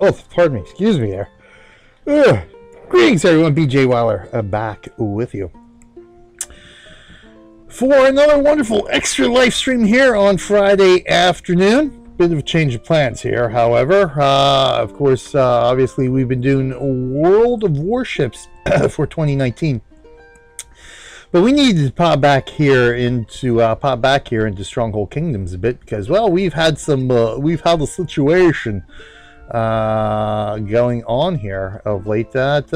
Oh, pardon me. Excuse me there. Greetings, everyone. BJ Weiler back with you for another wonderful extra live stream here on Friday afternoon. Bit of a change of plans here, however. Of course, obviously, we've been doing World of Warships for 2019. But we needed to pop back here into Stronghold Kingdoms a bit because, well, we've had a situation going on here of late that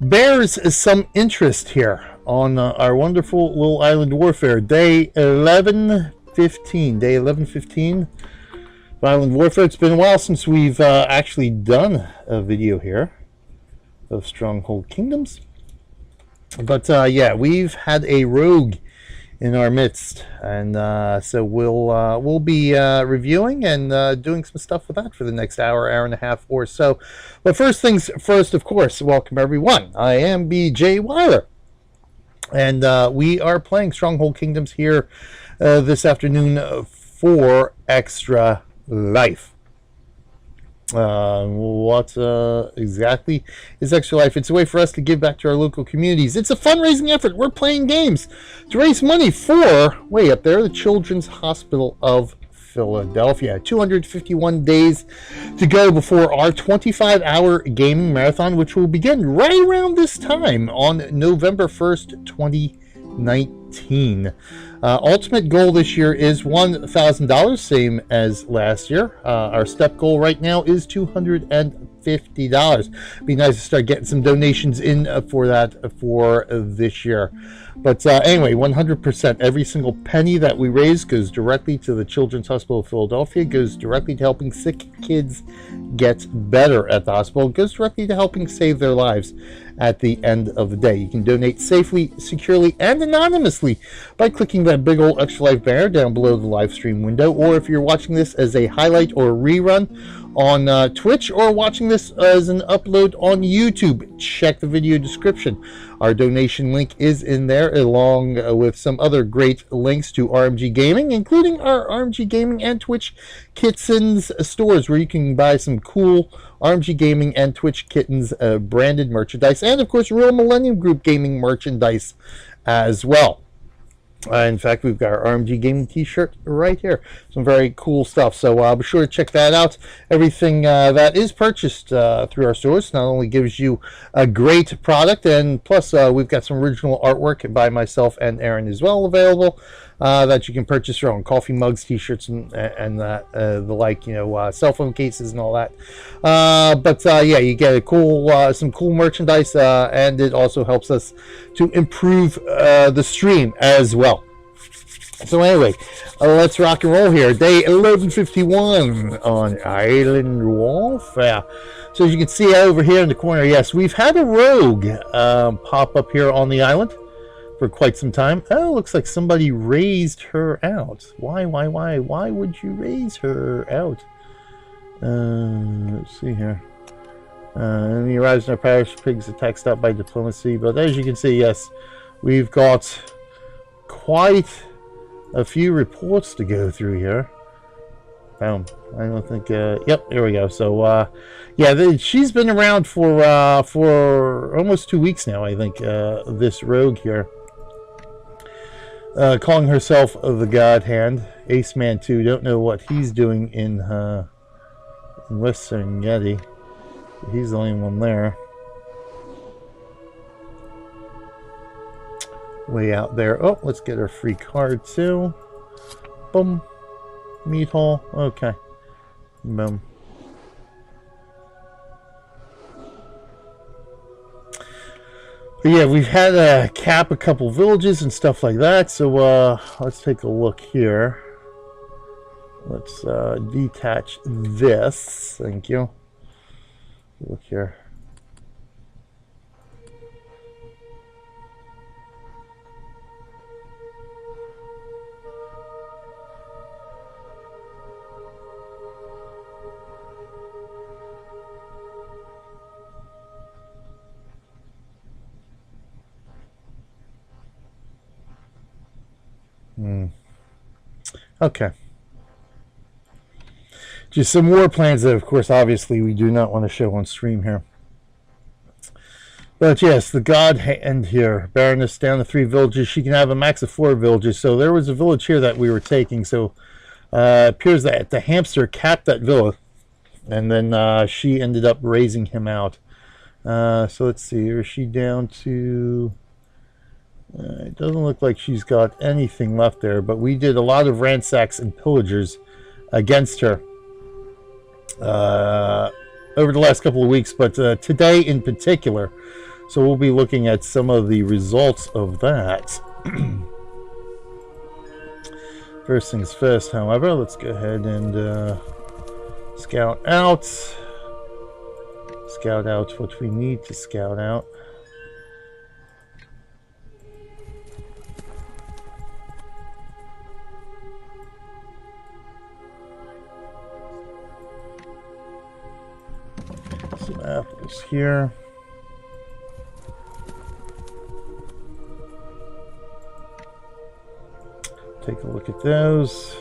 bears some interest here on our wonderful little island warfare. Day 11:15 of Island Warfare. It's been a while since we've actually done a video here of Stronghold Kingdoms. But yeah, we've had a rogue in our midst, and so we'll be reviewing and doing some stuff with that for the next hour and a half or so. But first things first, of course, welcome everyone. I am BJ Weiler, and we are playing Stronghold Kingdoms here this afternoon for Extra Life. What exactly is Extra Life? It's a way for us to give back to our local communities. It's a fundraising effort. We're playing games to raise money for, way up there, the Children's Hospital of Philadelphia. 251 days to go before our 25-hour gaming marathon, which will begin right around this time on November 1st, 2019. Ultimate goal this year is $1,000, same as last year. Our step goal right now is $250. Be nice to start getting some donations in for that for this year. But anyway, 100%, every single penny that we raise goes directly to the Children's Hospital of Philadelphia, goes directly to helping sick kids get better at the hospital, goes directly to helping save their lives at the end of the day. You can donate safely, securely, and anonymously by clicking that big old Extra Life banner down below the live stream window, or if you're watching this as a highlight or a rerun on Twitch, or watching this as an upload on YouTube, check the video description. Our donation link is in there, along with some other great links to RMG Gaming, including our RMG Gaming and Twitch Kittens stores, where you can buy some cool RMG Gaming and Twitch Kittens branded merchandise, and of course Real Millennium Group Gaming merchandise as well. In fact, we've got our RMG Gaming t-shirt right here. Some very cool stuff. So be sure to check that out. Everything that is purchased through our stores not only gives you a great product, and plus we've got some original artwork by myself and Aaron as well available that you can purchase your own coffee mugs, t-shirts, and the like, you know, cell phone cases and all that. But yeah, you get a cool, some cool merchandise, and it also helps us to improve the stream as well. So anyway, let's rock and roll here. Day 1151 on Island Warfare. So as you can see over here in the corner, yes, we've had a rogue pop up here on the island for quite some time. Oh, looks like somebody raised her out. Why would you raise her out? Let's see here. Enemy arrives in our parish, pigs attack stopped by diplomacy. But as you can see, yes, we've got quite a few reports to go through here. I don't think, yep, there we go. So, yeah, she's been around for almost 2 weeks now, I think, this rogue here. Calling herself the God Hand. Ace Man 2, don't know what he's doing in West Serengeti. He's the only one there. Way out there. Oh, let's get our free card too. Boom. Meat hall. Okay. Boom. But yeah, we've had to cap a couple villages and stuff like that. So let's take a look here. Let's detach this. Thank you. Look here. Okay. Just some war plans that, of course, obviously we do not want to show on stream here. But yes, the god hand here. Baroness down to 3 villages. She can have a max of 4 villages. So there was a village here that we were taking. So it appears that the hamster capped that villa. And then she ended up raising him out. So let's see. Is she down to... it doesn't look like she's got anything left there. But we did a lot of ransacks and pillagers against her over the last couple of weeks. But today in particular... So we'll be looking at some of the results of that. First things first, however, let's go ahead and scout out. Scout out what we need to scout out. Some apples here. Take a look at those.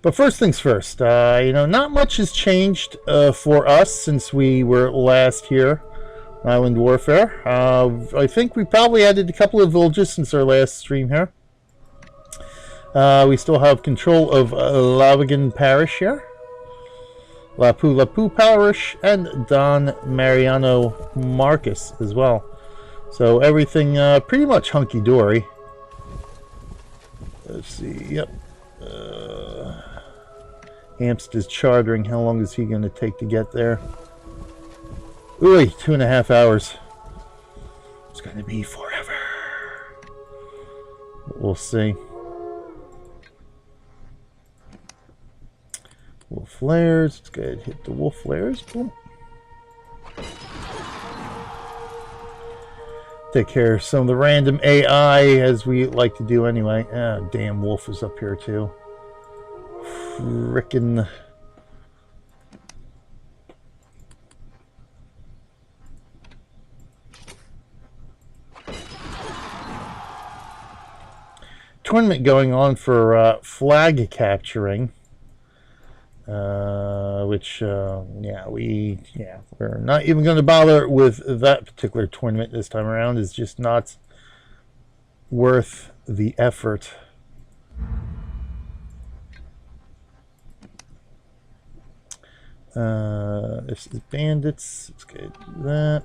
But first things first, not much has changed for us since we were last here, Island Warfare. I think we probably added a couple of villages since our last stream here. We still have control of Lavigan Parish here, Lapu-Lapu Parish, and Don Mariano Marcus as well. So everything pretty much hunky-dory. Let's see, yep. Hampstead's chartering. How long is he going to take to get there? Ooh, 2.5 hours. It's going to be forever. But we'll see. Wolf flares. Let's go ahead and hit the wolf flares. Boom. Take care of some of the random AI, as we like to do anyway. Ah, damn wolf is up here too. Frickin'. Tournament going on for flag capturing. Which we're not even going to bother with that particular tournament this time around. It's just not worth the effort. This is bandits. Let's get that.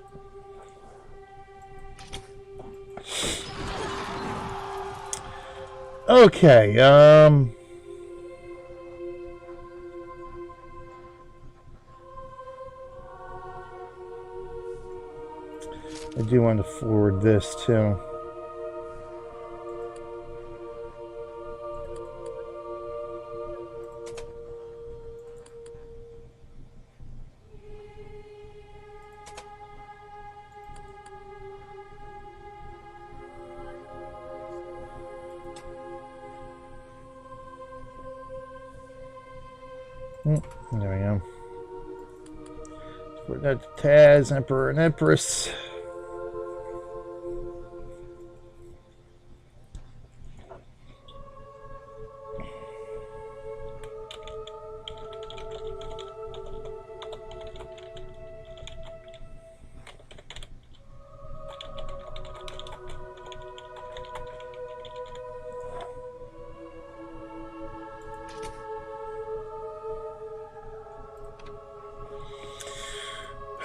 Okay, I do want to forward this too. There we go. Forward that to Taz, Emperor, and Empress.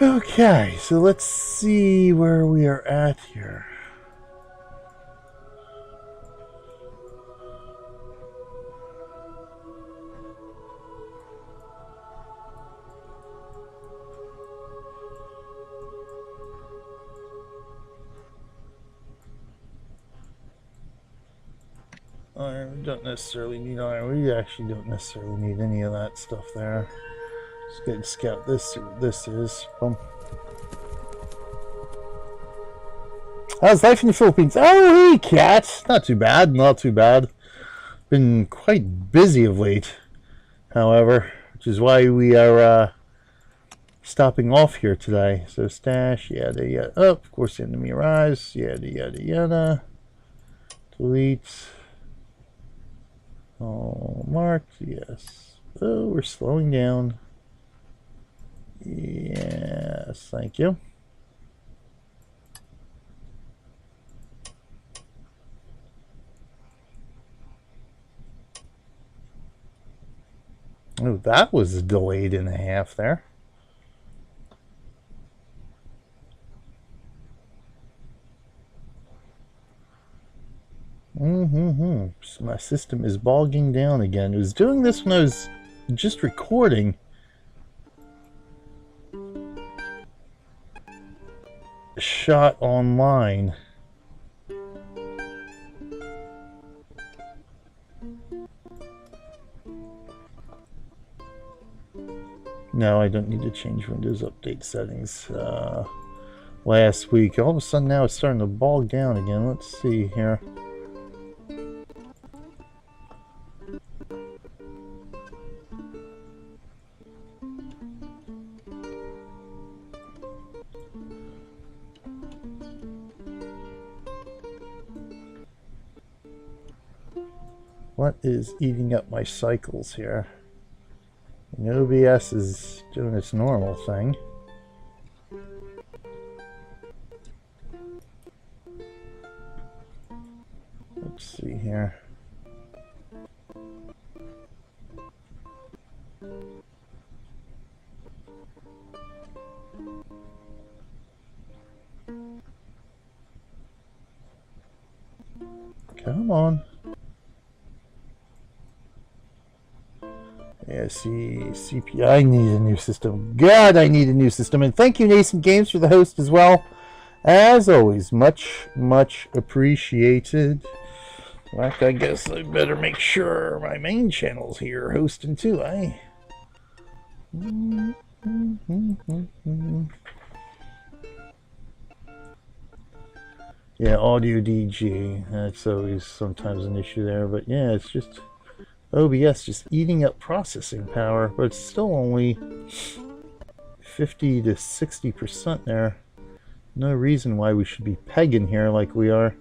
Okay, so let's see where we are at here. iron. We don't necessarily need iron. We actually don't necessarily need any of that stuff there. Let's get and scout this, see what this is. Boom. How's life in the Philippines? Oh, hey, cat. Not too bad. Not too bad. Been quite busy of late, however, which is why we are stopping off here today. So stash, yada yada. Oh, of course, enemy arrives. Yada yada yada. Delete. Oh, marked. Yes. Oh, we're slowing down. Yes, thank you. Oh, that was delayed in a half there. So my system is bogging down again. It was doing this when I was just recording. Shot online. No, I don't need to change Windows Update settings. Last week, all of a sudden now it's starting to bog down again. Let's see here. What is eating up my cycles here? And OBS is doing its normal thing. Let's see here. Come on. Yeah, CP. I need a new system. God, I need a new system. And thank you, Nascent Games, for the host as well. As always, much, much appreciated. Like, I guess I better make sure my main channel's here hosting too, eh? Yeah, audio DG. That's always sometimes an issue there, but yeah, it's just OBS just eating up processing power, but it's still only 50 to 60% there. No reason why we should be pegging here like we are.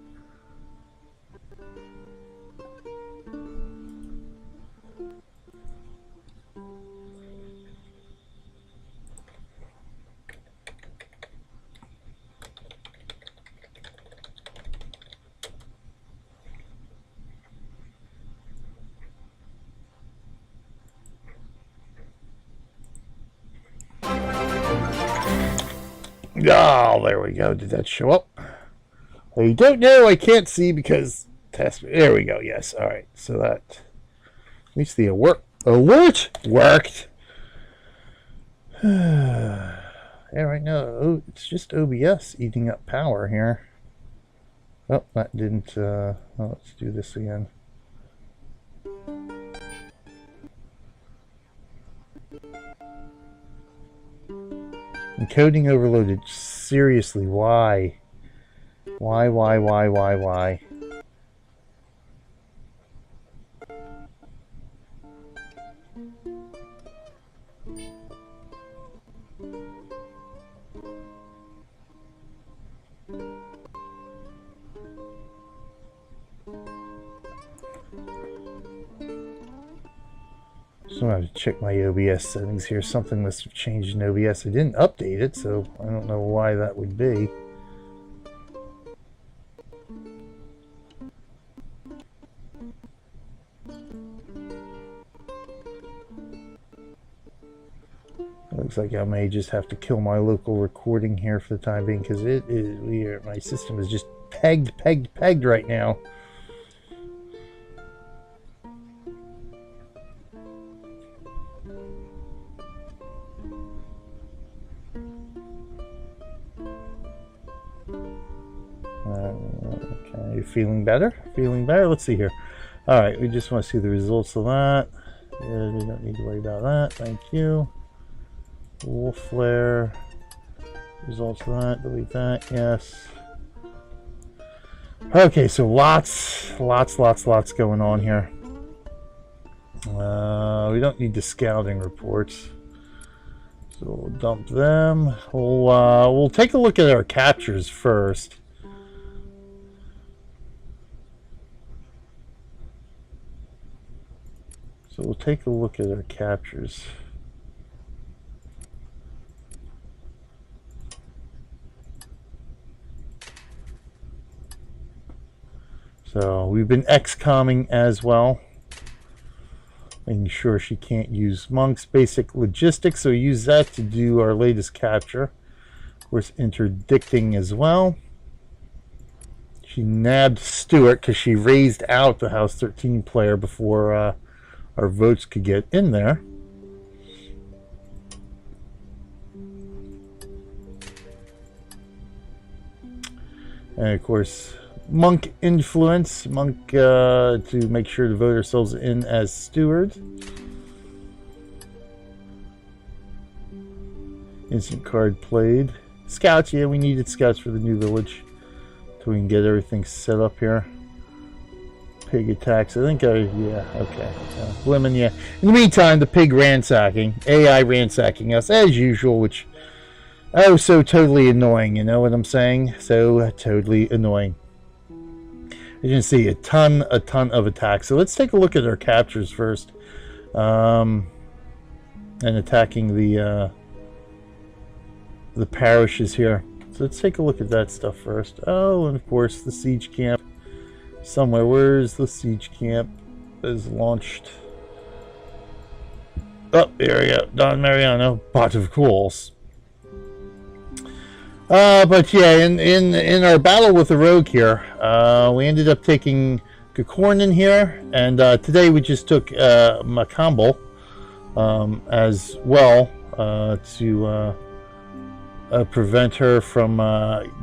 Oh, there we go. Did that show up? I don't know. I can't see because test. There we go. Yes. All right. So that at least the alert worked. Yeah. Right now, oh, it's just OBS eating up power here. Oh, that didn't. Oh, let's do this again. Encoding overloaded. Seriously, why? Why? So I have to check my OBS settings here. Something must have changed in OBS. I didn't update it, so I don't know why that would be. Looks like I may just have to kill my local recording here for the time being, because it is weird. My system is just pegged right now. Okay, feeling better? Feeling better? Let's see here. All right, we just want to see the results of that. Yeah, we don't need to worry about that. Thank you. Wolf flare. Results of that. Delete that. Yes. Okay, so lots going on here. We don't need the scouting reports, so we'll dump them. We'll take a look at our captures first. So we'll take a look at our captures. So we've been XCOMing as well, making sure she can't use Monk's basic logistics, so we use that to do our latest capture. Of course, interdicting as well. She nabbed Stewart because she raised out the House 13 player before our votes could get in there. And of course, Monk influence, Monk to make sure to vote ourselves in as steward. Instant card played. Scouts, yeah, we needed scouts for the new village so we can get everything set up here. Pig attacks, I think yeah, okay. Blimmin', yeah. In the meantime, the pig ransacking, AI ransacking us as usual, which, oh, so totally annoying, you know what I'm saying? So totally annoying. As you can see, a ton of attacks. So let's take a look at our captures first. And attacking the parishes here. So let's take a look at that stuff first. Oh, and of course the siege camp. Somewhere, where's the siege camp? Is launched. Oh, there we go. Don Mariano, pot of course. But yeah, in our battle with the rogue here, we ended up taking Kakornin here, and today we just took Macambo as well to prevent her from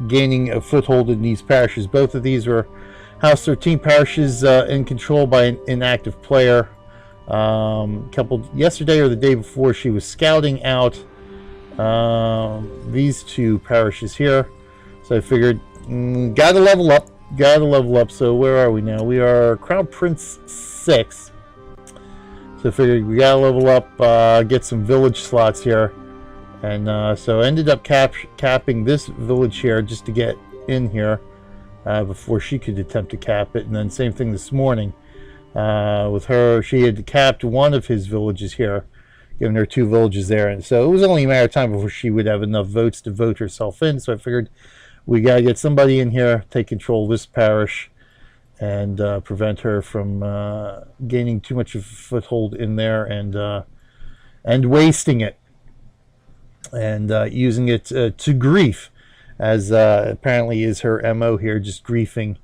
gaining a foothold in these parishes. Both of these were House 13 parishes in control by an inactive player. Yesterday or the day before, she was scouting out these two parishes here. So I figured, gotta level up. So where are we now? We are Crown Prince 6. So I figured we gotta level up, get some village slots here. And so I ended up capping this village here just to get in here. Before she could attempt to cap it. And then same thing this morning with her. She had capped one of his villages here, giving her 2 villages there. And so it was only a matter of time before she would have enough votes to vote herself in. So I figured we got to get somebody in here, take control of this parish, and prevent her from gaining too much of a foothold in there and wasting it and using it to grief. As apparently is her MO here, just griefing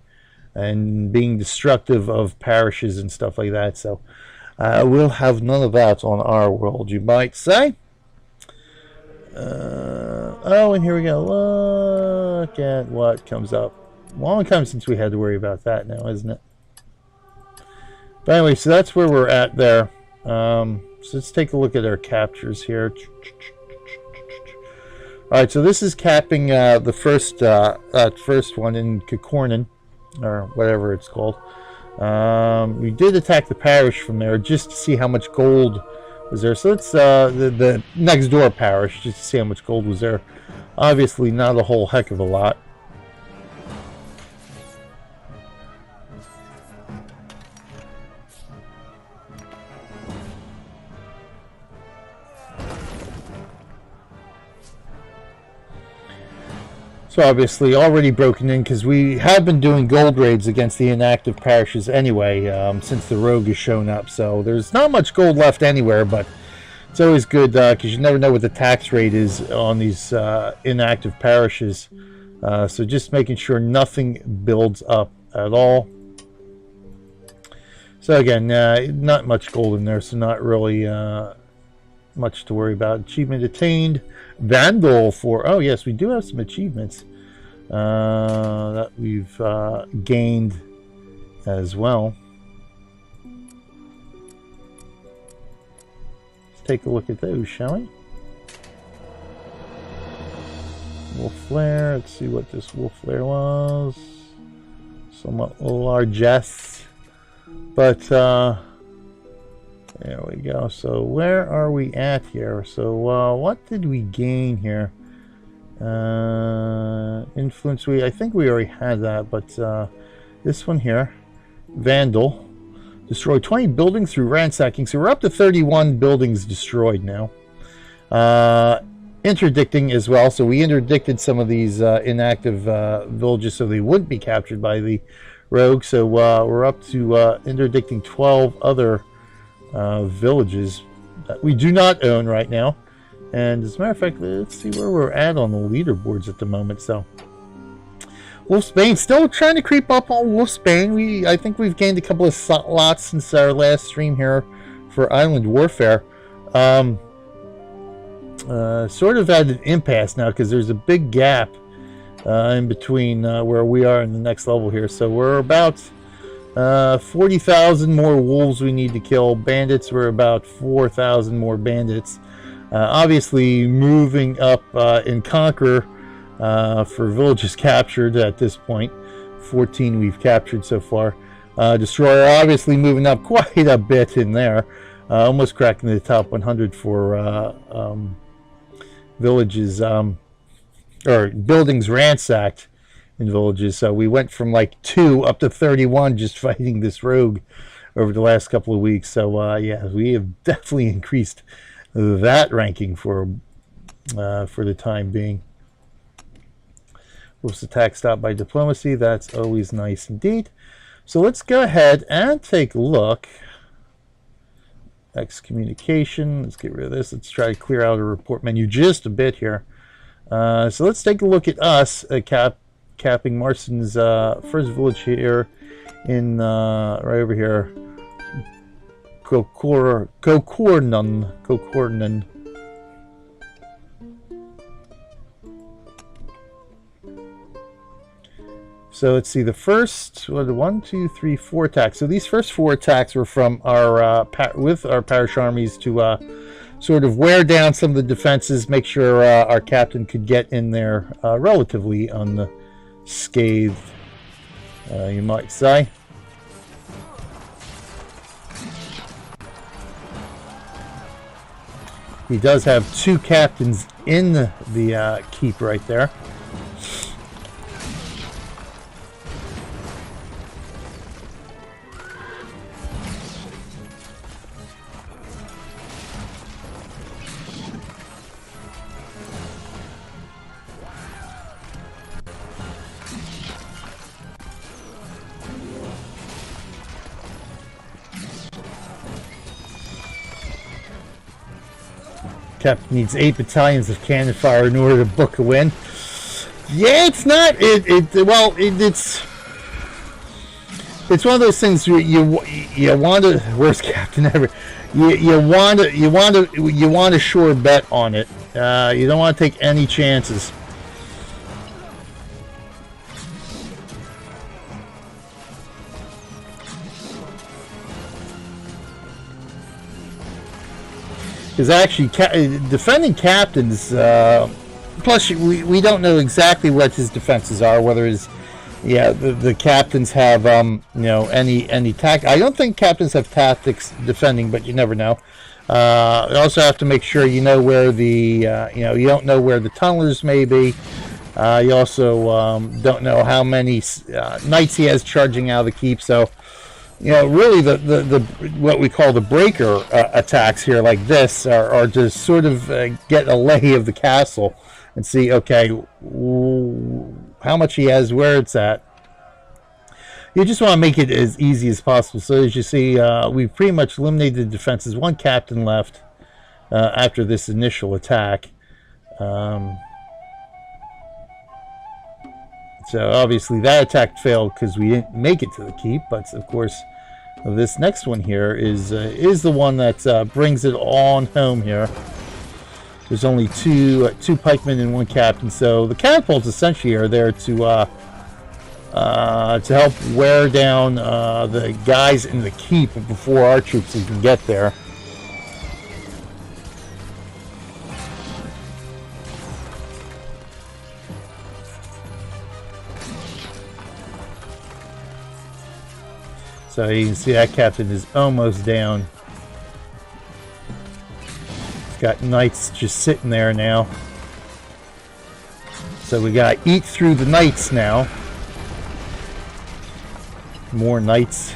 and being destructive of parishes and stuff like that. So we'll have none of that on our world, you might say. Oh, and here we go. Look at what comes up. Long time since we had to worry about that now, isn't it? But anyway, so that's where we're at there. So let's take a look at our captures here. Alright, so this is capping the first one in Kakornin, or whatever it's called. We did attack the parish from there just to see how much gold was there. So it's the next door parish, just to see how much gold was there. Obviously not a whole heck of a lot. So obviously already broken in because we have been doing gold raids against the inactive parishes anyway since the rogue has shown up. So there's not much gold left anywhere, but it's always good because you never know what the tax rate is on these inactive parishes. So just making sure nothing builds up at all. So again, not much gold in there, so not really much to worry about. Achievement attained. Vandal for, oh yes, we do have some achievements that we've gained as well. take a look at those, shall we? Wolf flare. Let's see what this wolf flare was. Somewhat largesse, but there we go. So where are we at here? So what did we gain here? Influence. I think we already had that, but this one here, Vandal. Destroy 20 buildings through ransacking. So we're up to 31 buildings destroyed now. Interdicting as well. So we interdicted some of these inactive villages so they wouldn't be captured by the rogue. So we're up to interdicting 12 other villages that we do not own right now. And as a matter of fact, let's see where we're at on the leaderboards at the moment. So Wolfsbane still trying to creep up on Wolfsbane. I think we've gained a couple of slots since our last stream here for Island Warfare. Sort of at an impasse now because there's a big gap in between where we are and the next level here. So we're about 40,000 more wolves we need to kill. Bandits, we're about 4,000 more bandits. Obviously moving up in Conquer for villages captured at this point. 14 we've captured so far. Destroyer obviously moving up quite a bit in there. Almost cracking the top 100 for villages or buildings ransacked in villages. So we went from like 2 up to 31 just fighting this rogue over the last couple of weeks. So yeah, we have definitely increased that ranking for the time being. Wolf's attack stopped by diplomacy. That's always nice indeed. So let's go ahead and take a look. Excommunication. Let's get rid of this. Let's try to clear out a report menu just a bit here. So let's take a look at us capping Marston's first village here in right over here. Kokornan. So let's see, the first, what, 1, 2, 3, 4 attacks. So these first 4 attacks were from our with our parish armies to sort of wear down some of the defenses, make sure our captain could get in there relatively unscathed, you might say. He does have 2 captains in the keep right there. Captain needs 8 battalions of cannon fire in order to book a win. Yeah, it's not. It's one of those things where you want to. Worst captain ever. You want a sure bet on it. You don't want to take any chances. Because actually, defending captains, plus we don't know exactly what his defenses are. Whether his, the captains have you know, any tact. I don't think captains have tactics defending, but you never know. You also have to make sure you know where the you don't know where the tunnelers may be. You also don't know how many knights he has charging out of the keep. So, you know, really the what we call the breaker attacks here like this are to sort of get a lay of the castle and see, okay, how much he has, where it's at. You just want to make it as easy as possible. So as you see, we've pretty much eliminated the defenses. 1 captain left after this initial attack. So obviously that attack failed because we didn't make it to the keep. But of course, this next one here is the one that brings it on home here. There's only two pikemen and 1 captain. So the catapults essentially are there to help wear down the guys in the keep before our troops even get there. So you can see that captain is almost down. He's got knights just sitting there now. So we got to eat through the knights now. More knights.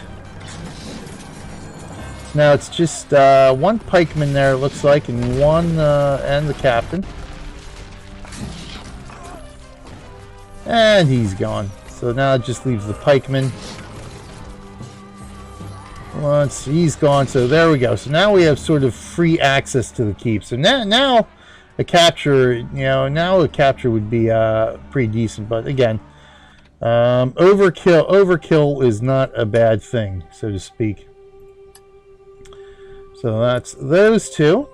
Now it's just one pikeman there, it looks like, and and the captain. And he's gone. So now it just leaves the pikeman. Once he's gone, so there we go. So now we have sort of free access to the keep. So now a capture, now a capture would be pretty decent. But again, overkill is not a bad thing, so to speak. So that's those two.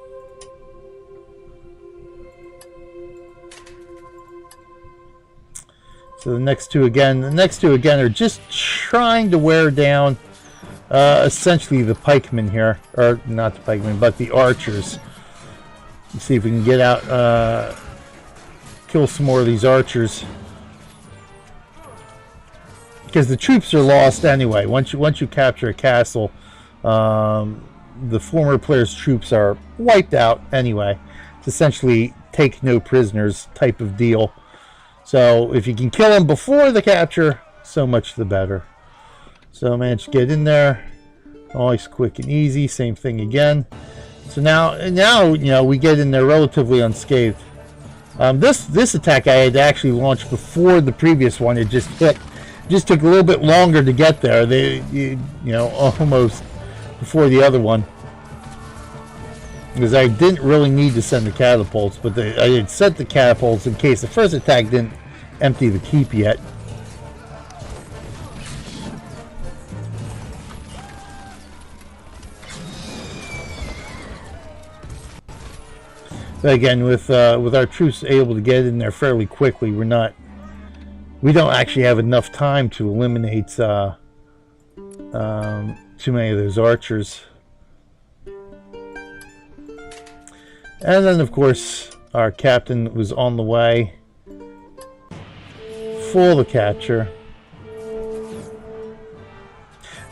So the next two again are just trying to wear down essentially the pikemen here, or not the pikemen, but the archers. Let's see if we can get out, kill some more of these archers, because the troops are lost anyway. Once you capture a castle, the former player's troops are wiped out anyway. It's essentially take no prisoners type of deal. So if you can kill them before the capture, so much the better. So I managed to get in there, always quick and easy. Same thing again. So now we get in there relatively unscathed. This attack I had actually launched before the previous one. It just hit. Just took a little bit longer to get there. Almost before the other one, because I didn't really need to send the catapults, but I had sent the catapults in case the first attack didn't empty the keep yet. But again, with our troops able to get in there fairly quickly, we don't actually have enough time to eliminate too many of those archers. And then of course our captain was on the way for the capture.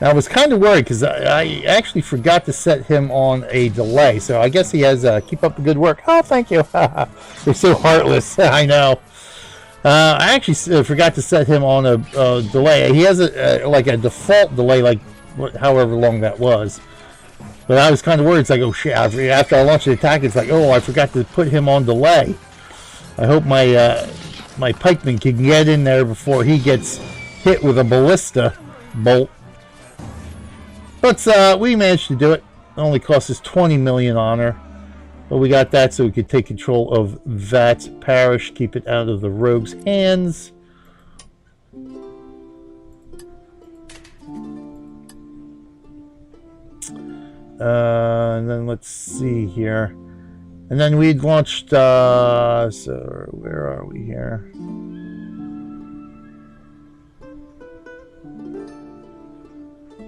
Now I was kind of worried because I actually forgot to set him on a delay, so I guess he has keep up the good work. Oh, thank you. You're so heartless. I know. I actually forgot to set him on a delay. He has like a default delay, like however long that was. But I was kind of worried. It's like, oh shit! After I launched the attack, it's like, oh, I forgot to put him on delay. I hope my pikeman can get in there before he gets hit with a ballista bolt. But we managed to do it. It only cost us 20 million honor. But we got that so we could take control of that parish, keep it out of the rogue's hands. And then let's see here. And then we'd launched, so where are we here?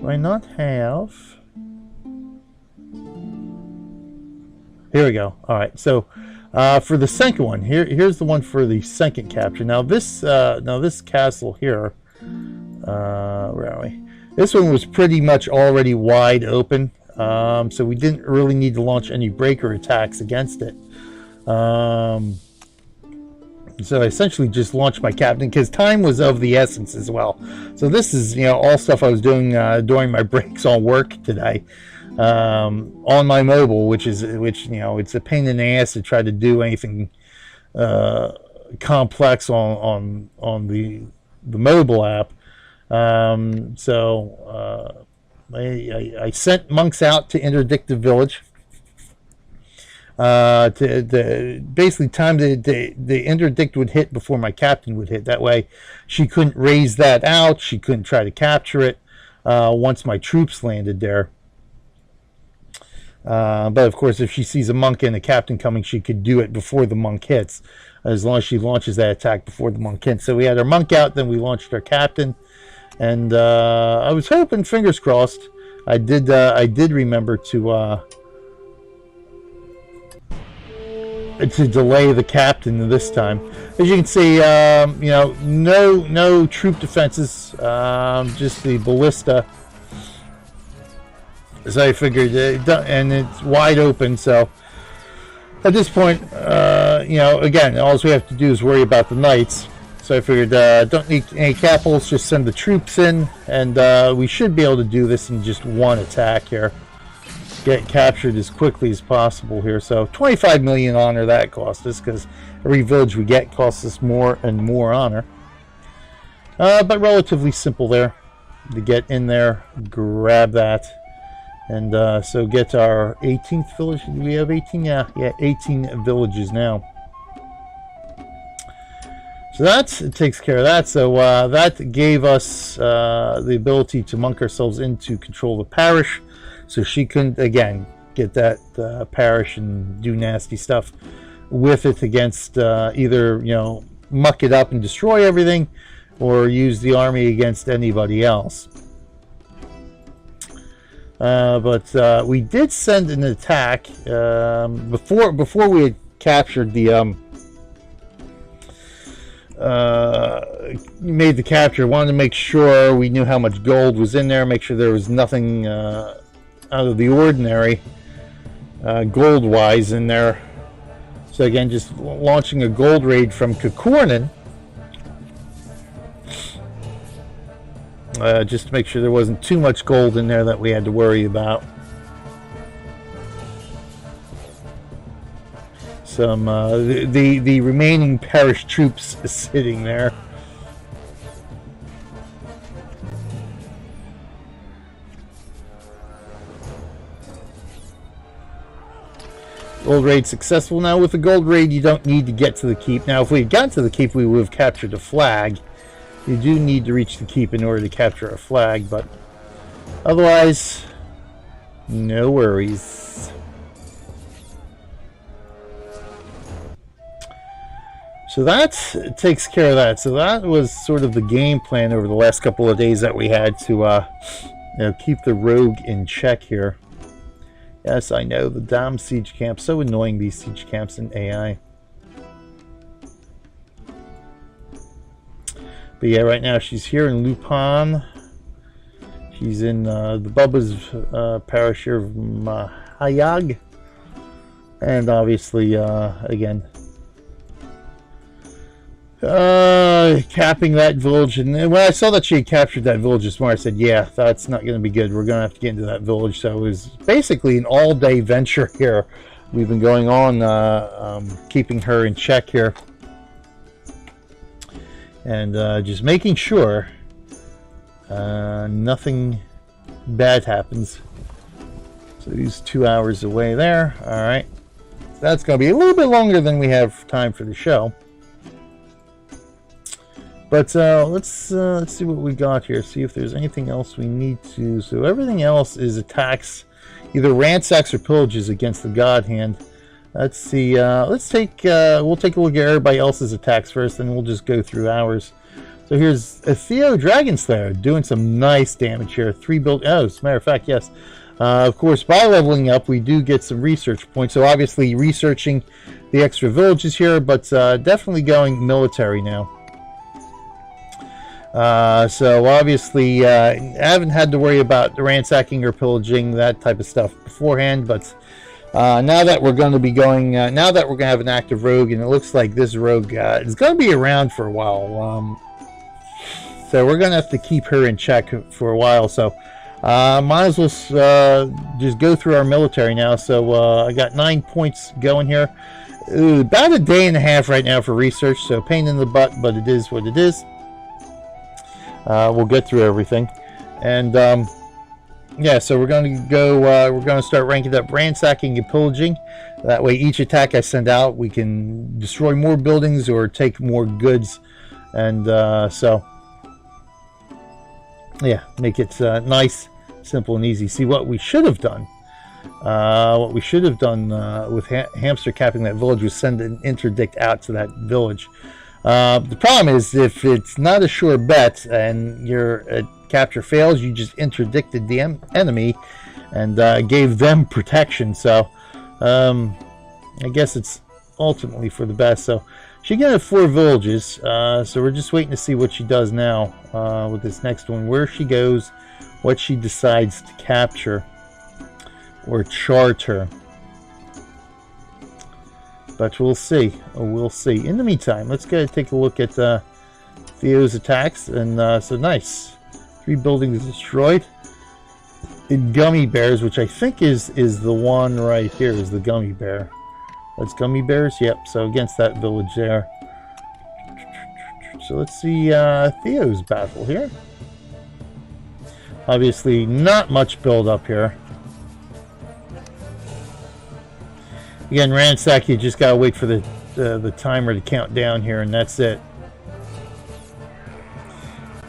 Do I not have? Here we go. All right. So for the second one, here's the one for the second capture. Now this castle here, where are we? This one was pretty much already wide open, so we didn't really need to launch any breaker attacks against it. So I essentially just launched my captain because time was of the essence as well. So this is all stuff I was doing during my breaks on work today. On my mobile, which it's a pain in the ass to try to do anything complex on the mobile app. So I sent monks out to interdict the village to basically time the interdict would hit before my captain would hit. That way she couldn't raise that out. She couldn't try to capture it once my troops landed there. But of course, if she sees a monk and a captain coming, she could do it before the monk hits, as long as she launches that attack before the monk hits. So we had our monk out, then we launched our captain, and I was hoping, fingers crossed, I did remember to delay the captain this time. As you can see, no troop defenses, just the ballista So I figured, and it's wide open, so at this point, you know, again, all we have to do is worry about the knights. So I figured, don't need any capitals, just send the troops in, and we should be able to do this in just one attack here. Get captured as quickly as possible here. So 25 million honor that cost us, because every village we get costs us more and more honor. But relatively simple there to get in there, grab that, and so get our 18th village. Do we have 18? Yeah, 18 villages now. So that takes care of that. So that gave us the ability to monk ourselves into control of the parish. So she couldn't, again, get that parish and do nasty stuff with it against either, you know, muck it up and destroy everything, or use the army against anybody else. But we did send an attack before we had captured the made the capture. Wanted to make sure we knew how much gold was in there, make sure there was nothing out of the ordinary gold wise in there. So again, just launching a gold raid from Kakornin, just to make sure there wasn't too much gold in there that we had to worry about. Some the remaining parish troops sitting there. Gold raid successful. Now with the gold raid, you don't need to get to the keep. Now if we had gotten to the keep, we would have captured a flag. You do need to reach the keep in order to capture a flag, but otherwise, no worries. So that takes care of that. So that was sort of the game plan over the last couple of days that we had to you know, keep the rogue in check here. Yes, I know, the damn siege camp. So annoying, these siege camps in AI. But yeah, right now she's here in Lupin. She's in the Bubba's parish here of Mahayag. And obviously, again, capping that village. And when I saw that she had captured that village this morning, I said, yeah, that's not going to be good. We're going to have to get into that village. So it was basically an all-day venture here. We've been going on keeping her in check here. And just making sure nothing bad happens. So he's 2 hours away there. All right. So that's going to be a little bit longer than we have time for the show. But let's see what we got here. See if there's anything else we need to. So everything else is attacks, either ransacks or pillages against the God Hand. Let's see. Let's take. We'll take a look at everybody else's attacks first, and we'll just go through ours. So here's a Theo Dragonslayer doing some nice damage here. 3 build. Oh, as a matter of fact, yes. Of course, by leveling up, we do get some research points. So obviously, researching the extra villages here, but definitely going military now. So obviously, I haven't had to worry about ransacking or pillaging, that type of stuff beforehand, but now that we're going to be going, now that we're going to have an active rogue, and it looks like this rogue is going to be around for a while, so we're going to have to keep her in check for a while. So might as well just go through our military now. So I got 9 points going here. About a day and a half right now for research, so pain in the butt, but it is what it is. We'll get through everything. And yeah, so we're going to go, we're going to start ranking up ransacking and pillaging. That way each attack I send out, we can destroy more buildings or take more goods. And so, yeah, make it nice, simple, and easy. See, what we should have done, with hamster capping that village was send an interdict out to that village. The problem is, if it's not a sure bet and your capture fails, you just interdicted the enemy and gave them protection. So I guess it's ultimately for the best. So she got 4 villages, so we're just waiting to see what she does now with this next one, where she goes, what she decides to capture. or charter. But we'll see. We'll see. In the meantime, let's go take a look at Theo's attacks. And so nice. 3 buildings destroyed. In gummy bears, which I think is the one right here, is the gummy bear. That's gummy bears? Yep. So against that village there. So let's see Theo's battle here. Obviously, not much build up here. Again, ransack, you just gotta wait for the timer to count down here, and that's it.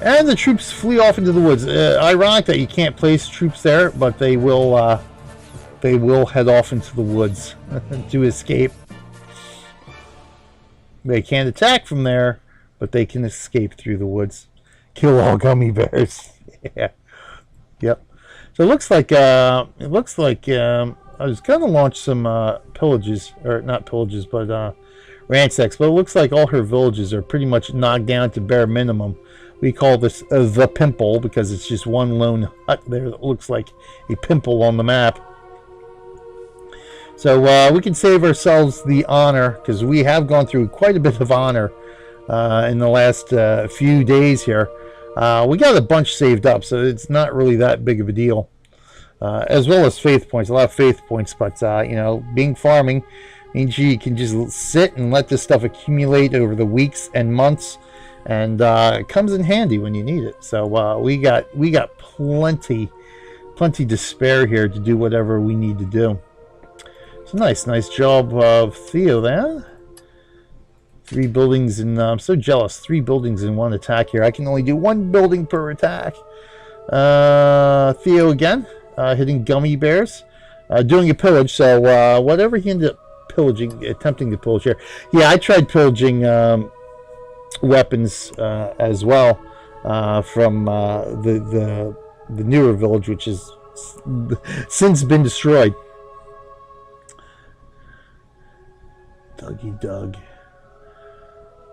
And the troops flee off into the woods. Ironic that you can't place troops there, but they will head off into the woods to escape. They can't attack from there, but they can escape through the woods. Kill all gummy bears. Yeah. Yep. So it looks like I was going to launch some pillages, or not pillages, but ransacks. But it looks like all her villages are pretty much knocked down to bare minimum. We call this the pimple because it's just one lone hut there that looks like a pimple on the map. So we can save ourselves the honor because we have gone through quite a bit of honor in the last few days here. We got a bunch saved up, so it's not really that big of a deal. As well as faith points, a lot of faith points, but you know, being farming means you can just sit and let this stuff accumulate over the weeks and months, and it comes in handy when you need it. So we got plenty to spare here to do whatever we need to do. So nice job of Theo there. 3 buildings in, I'm so jealous, 3 buildings in 1 attack here. I can only do 1 building per attack. Theo again. Hitting gummy bears, doing a pillage. So whatever he ended up pillaging, attempting to pillage here. Yeah, I tried pillaging weapons as well from the newer village, which has since been destroyed. Dougie Doug.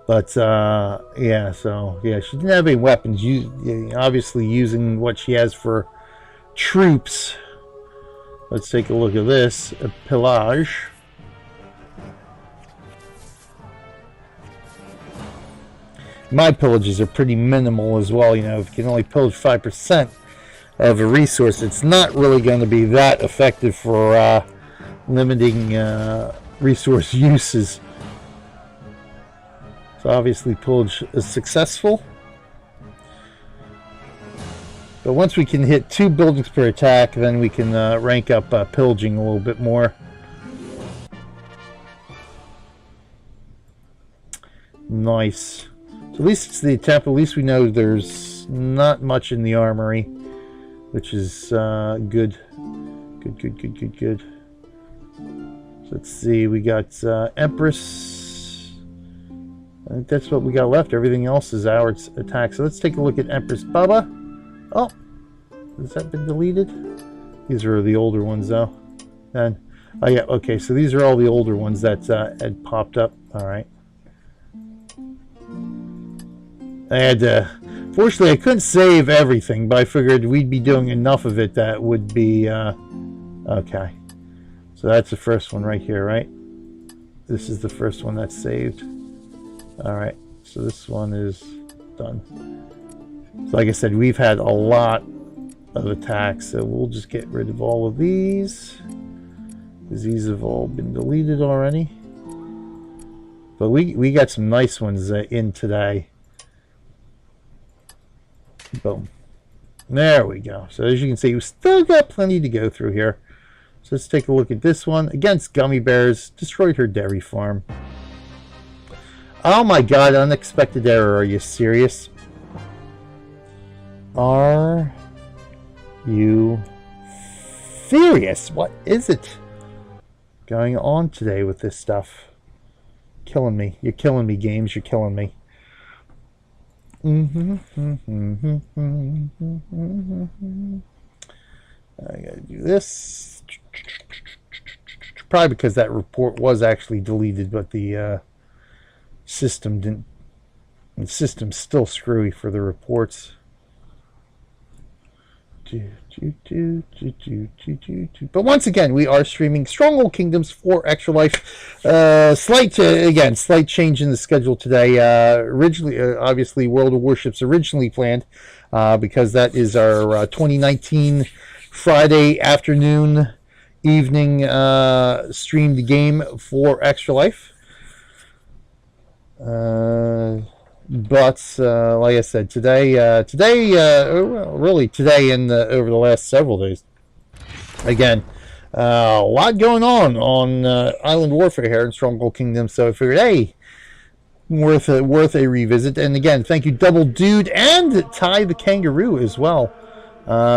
But yeah, so yeah, she didn't have any weapons. Obviously using what she has for troops. Let's take a look at this. A pillage. My pillages are pretty minimal as well. You know, if you can only pillage 5% of a resource, it's not really going to be that effective for limiting resource uses. So obviously pillage is successful. But once we can hit 2 buildings per attack, then we can rank up pillaging a little bit more. Nice. So at least it's the attempt. At least we know there's not much in the armory, which is good. Good. So let's see. We got Empress. I think that's what we got left. Everything else is our attack. So let's take a look at Empress Baba. Oh, has that been deleted? These are the older ones, though. And oh yeah, okay. So these are all the older ones that had popped up. All right. I had to. Fortunately, I couldn't save everything, but I figured we'd be doing enough of it that would be okay. So that's the first one right here, right? This is the first one that's saved. All right. So this one is done. So like I said, we've had a lot of attacks, so we'll just get rid of all of these because these have all been deleted already. But we got some nice ones in today. Boom. There we go. So as you can see, we've still got plenty to go through here. So let's take a look at this one. Against gummy bears, destroyed her dairy farm. Oh my god, unexpected error. Are you serious? Are you serious? What is it going on today with this stuff? Killing me. You're killing me, games. You're killing me. I gotta do this. Probably because that report was actually deleted, but the system didn't. The system's still screwy for the reports. But once again, we are streaming Stronghold Kingdoms for Extra Life. Slight change in the schedule today. Originally, obviously, World of Warship's originally planned because that is our 2019 Friday afternoon, evening streamed game for Extra Life. But like I said, today, really today and over the last several days, again, a lot going on Island Warfare here in Stronghold Kingdom. So I figured, hey, worth a revisit. And again, thank you, Double Dude and Ty the Kangaroo as well,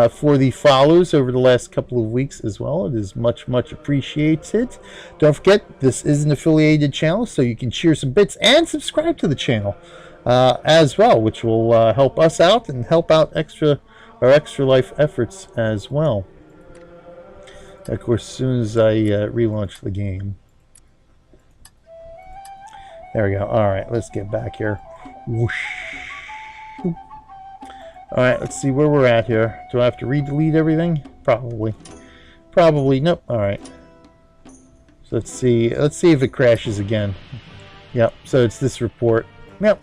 for the follows over the last couple of weeks as well. It is much appreciated. Don't forget, this is an affiliated channel, so you can cheer some bits and subscribe to the channel as well, which will help us out and help out our Extra Life efforts as well. Of course, as soon as I relaunch the game. There we go. All right, let's get back here. Whoosh. All right, let's see where we're at here. Do I have to delete everything? Probably. Nope. All right. So let's see if it crashes again. Yep. So it's this report. Yep.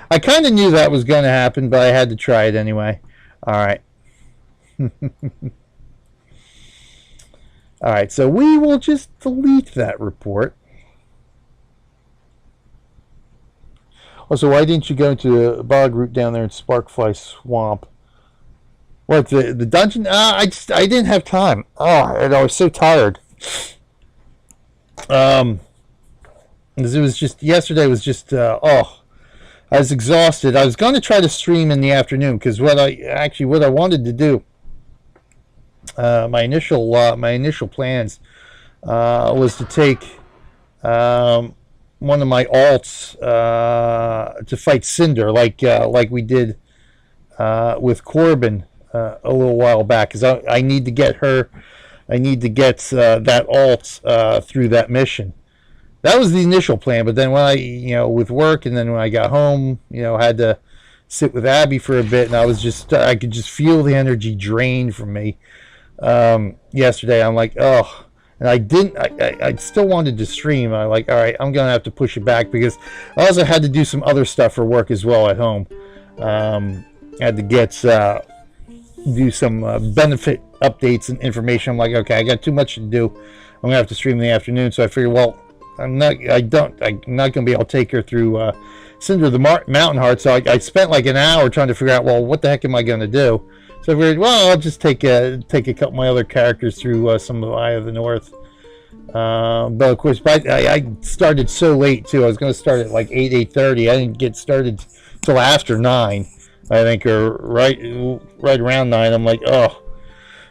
I kind of knew that was going to happen, but I had to try it anyway. All right. All right. So we will just delete that report. Also, why didn't you go into the bog route down there in Sparkfly Swamp? What, the dungeon? I didn't have time. I was so tired. It was just, yesterday was just, I was exhausted. I was going to try to stream in the afternoon, because what I wanted to do, my initial plans, was to take, one of my alts to fight Cinder, like we did with Corbin a little while back, because I need to get her. I need to get that alt through that mission. That was the initial plan, but then when I, with work, and then when I got home, had to sit with Abby for a bit, and I could just feel the energy drain from me. Yesterday, I'm like, oh. And I still wanted to stream. I'm like, all right, I'm going to have to push it back, because I also had to do some other stuff for work as well at home. Had to do some benefit updates and information. I'm like, okay, I got too much to do. I'm going to have to stream in the afternoon. So I figured, well, I'm not going to be able to take her through Cinder the Mountain Heart. So I spent like an hour trying to figure out, well, what the heck am I going to do? So I figured, well, I'll just take a couple of my other characters through some of Eye of the North. But of course, I started so late too. I was going to start at like 8:30. I didn't get started till after 9, I think, or right around 9. I'm like, oh.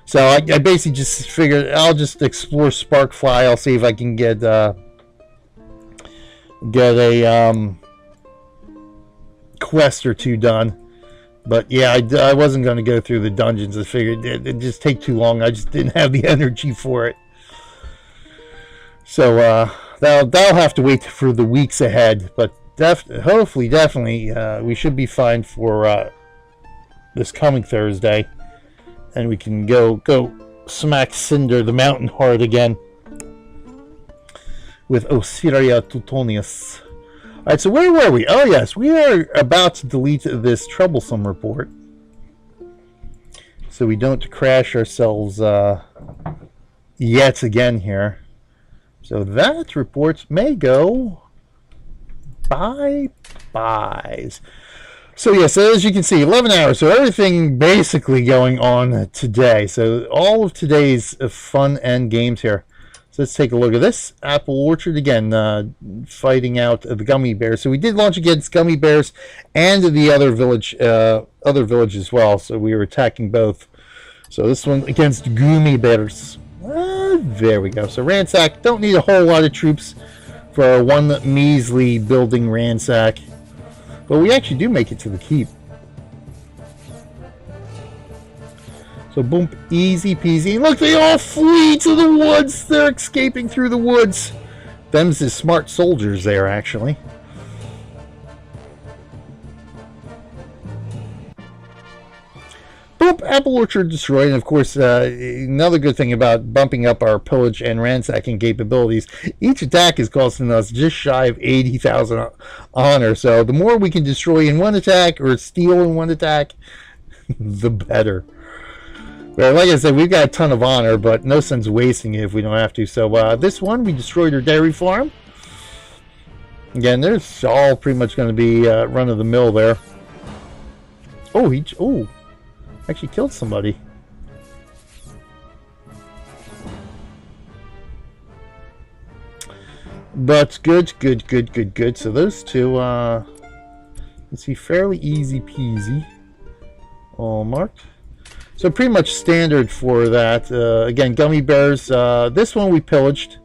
So I basically just figured I'll just explore Sparkfly. I'll see if I can get a quest or two done. But yeah, I wasn't going to go through the dungeons. I figured it'd just take too long. I just didn't have the energy for it. So that'll have to wait for the weeks ahead. But hopefully, definitely, we should be fine for this coming Thursday, and we can go smack Cinder the Mountain Heart again with Osiria Teutonius. Alright, so where were we? Oh yes, we are about to delete this troublesome report, so we don't crash ourselves yet again here. So that report may go bye-byes. So yes, as you can see, 11 hours, so everything basically going on today. So all of today's fun and games here. So let's take a look at this. Apple Orchard again, fighting out the Gummy Bears. So we did launch against Gummy Bears and the other village as well. So we were attacking both. So this one against Gummy Bears. There we go. So ransack. Don't need a whole lot of troops for our one measly building ransack. But we actually do make it to the keep. So boom, easy peasy. Look, they all flee to the woods. They're escaping through the woods. Them's the smart soldiers there, actually. Boop, Apple orchard destroyed. And of course, another good thing about bumping up our pillage and ransacking capabilities, each attack is costing us just shy of 80,000 honor. So the more we can destroy in one attack or steal in one attack, the better. Well, like I said, we've got a ton of honor, but no sense wasting it if we don't have to. So this one, we destroyed her dairy farm. Again, there's all pretty much going to be run-of-the-mill there. Oh, he actually killed somebody. But good. So those two, let's see, fairly easy peasy. All marked. So pretty much standard for that. Again, gummy bears. This one we pillaged.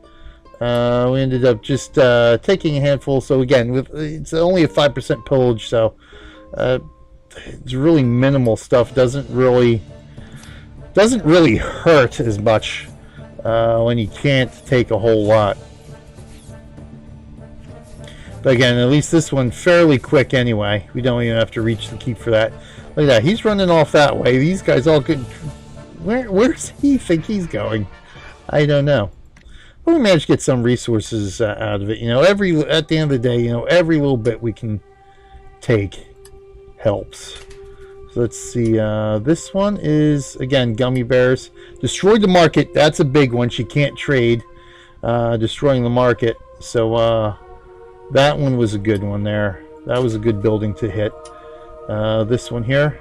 We ended up just taking a handful. So again, it's only a 5% pillage, so it's really minimal stuff. Doesn't really hurt as much when you can't take a whole lot. But again, at least this one fairly quick anyway. We don't even have to reach the keep for that. Look at that. He's running off that way. These guys all could... Where's he think he's going? I don't know. But we managed to get some resources out of it. You know, at the end of the day, you know, every little bit we can take helps. So let's see. This one is, again, gummy bears. Destroyed the market. That's a big one. She can't trade. Destroying the market. So that one was a good one there. That was a good building to hit. This one here,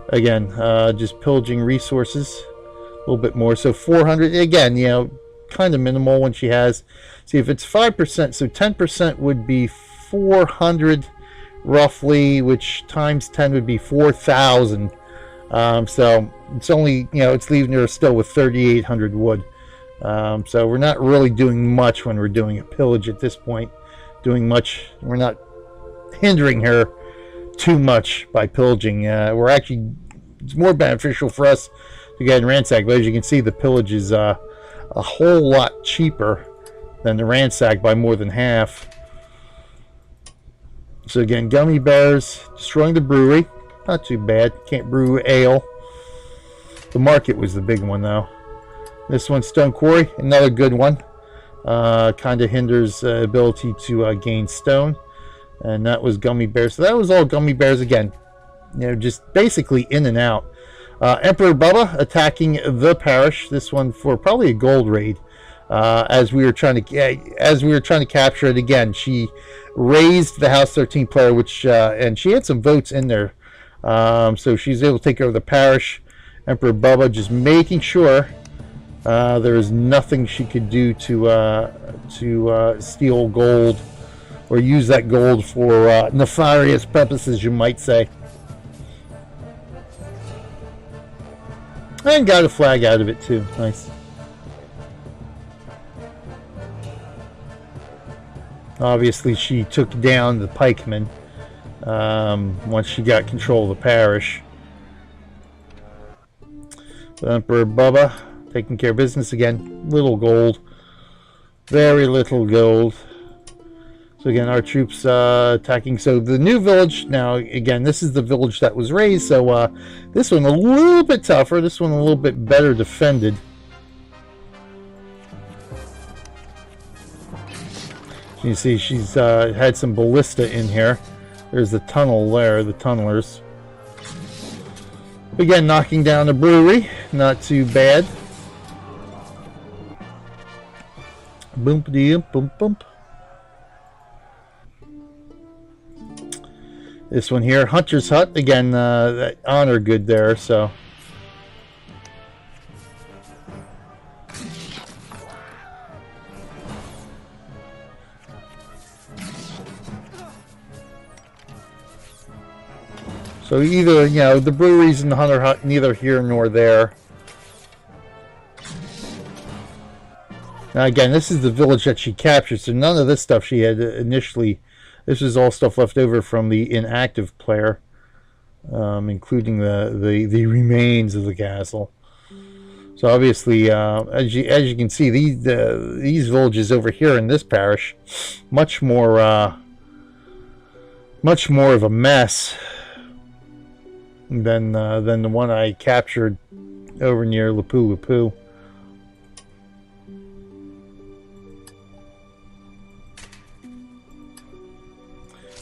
again, just pillaging resources a little bit more. So 400, again, you know, kind of minimal when she has. See, if it's 5%, so 10% would be 400 roughly, which times 10 would be 4,000. So it's only, you know, it's leaving her still with 3,800 wood. So we're not really doing much when we're doing a pillage at this point. Doing much, we're not hindering her too much by pillaging. We're actually, it's more beneficial for us to get in ransack, but as you can see, the pillage is a whole lot cheaper than the ransack by more than half. So again, gummy bears, destroying the brewery, not too bad. Can't brew ale. The market was the big one though. This one, stone quarry, another good one. Kind of hinders ability to gain stone. And that was gummy bears. So that was all gummy bears again. You know, just basically in and out. Emperor Bubba attacking the parish. This one for probably a gold raid. As we were trying to capture it again, she raised the House 13 player, which and she had some votes in there. So she's able to take over the parish. Emperor Bubba just making sure there is nothing she could do to steal gold. Or use that gold for nefarious purposes, you might say. And got a flag out of it too. Nice. Obviously, she took down the pikemen once she got control of the parish. So Emperor Bubba taking care of business again. Little gold. Very little gold. So again, our troops attacking. So the new village, now again, this is the village that was raised. So this one a little bit tougher. This one a little bit better defended. You see she's had some ballista in here. There's the tunnel there, the tunnelers. Again, knocking down the brewery. Not too bad. Boom-a-dee, boom-boom. This one here, Hunter's Hut, again, that honor good there, so. So either, you know, the breweries and the Hunter Hut, neither here nor there. Now again, this is the village that she captured, so none of this stuff she had initially. This is all stuff left over from the inactive player, including the remains of the castle. So obviously, as you can see, these villages over here in this parish, much more of a mess than the one I captured over near Lapu-Lapu.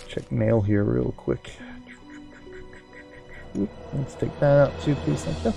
Check mail here real quick. Let's take that out too, please. Thank you.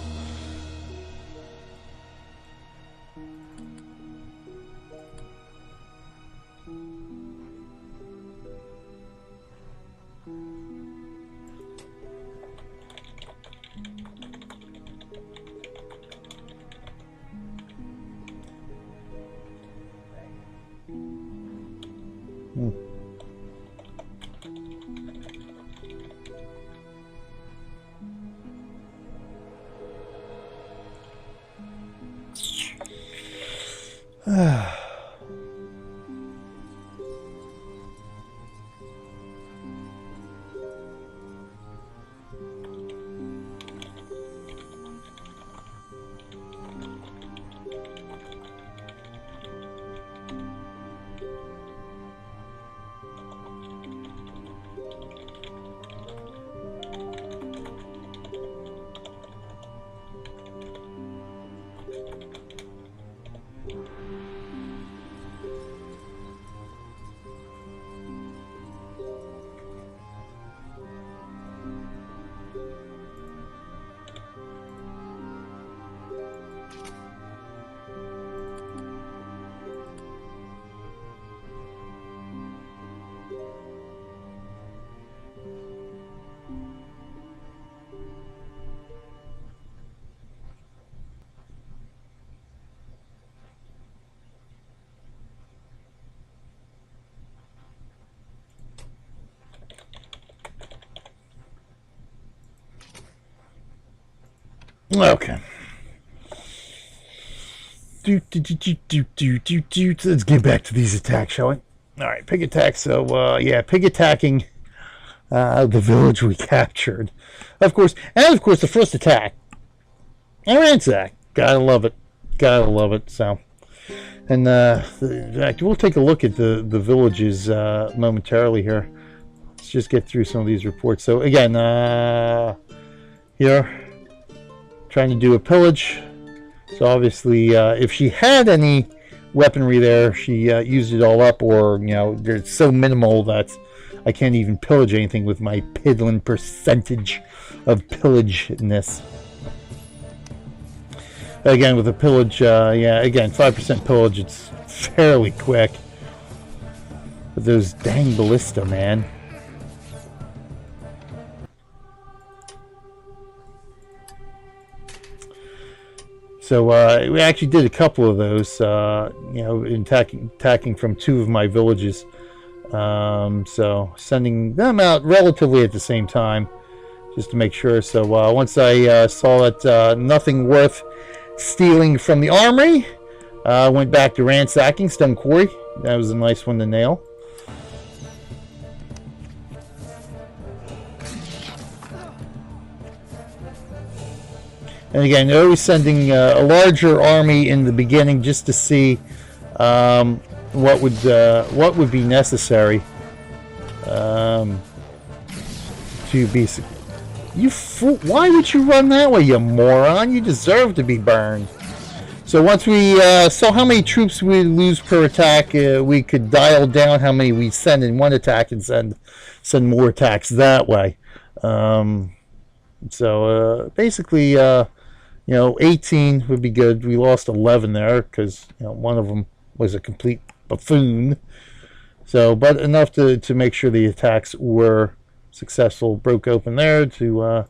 Okay. Let's get back to these attacks, shall we? All right, pig attack. So, yeah, pig attacking the village we captured. Of course, the first attack. I ransack. Gotta love it. Gotta love it. So, and in fact, we'll take a look at the villages momentarily here. Let's just get through some of these reports. So, again, here. Trying to do a pillage. So obviously, if she had any weaponry there, she used it all up, or there's so minimal that I can't even pillage anything with my piddling percentage of pillageness. Again, with the pillage, yeah, again, 5% pillage, it's fairly quick. But those dang ballista, man. So we actually did a couple of those, attacking from two of my villages. So sending them out relatively at the same time, just to make sure. So once I saw that nothing worth stealing from the armory, I went back to ransacking stone quarry. That was a nice one to nail. And again, always sending a larger army in the beginning just to see what would be necessary to be. You fool! Why would you run that way, you moron? You deserve to be burned. So once we saw how many troops we lose per attack, we could dial down how many we send in one attack and send more attacks that way. So basically. 18 would be good. We lost 11 there because one of them was a complete buffoon. So, but enough to make sure the attacks were successful. Broke open there to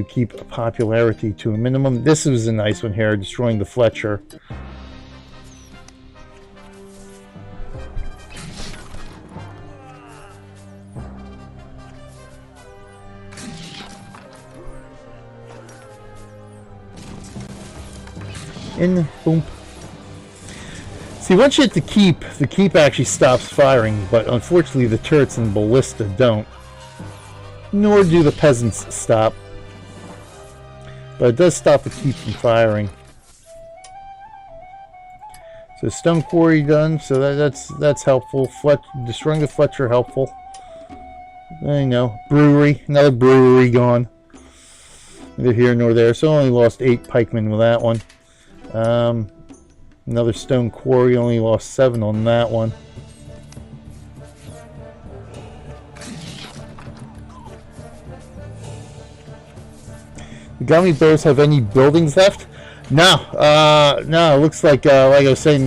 keep popularity to a minimum. This was a nice one here, destroying the Fletcher. In boom. See, once you hit the keep actually stops firing, but unfortunately the turrets and ballista don't. Nor do the peasants stop. But it does stop the keep from firing. So stone quarry done, so that's helpful. Destroying the Fletcher helpful. Brewery, another brewery gone. neither here nor there. So only lost 8 pikemen with that one. Another stone quarry, only lost 7 on that one. The gummy bears have any buildings left? No, no. It looks like I was saying,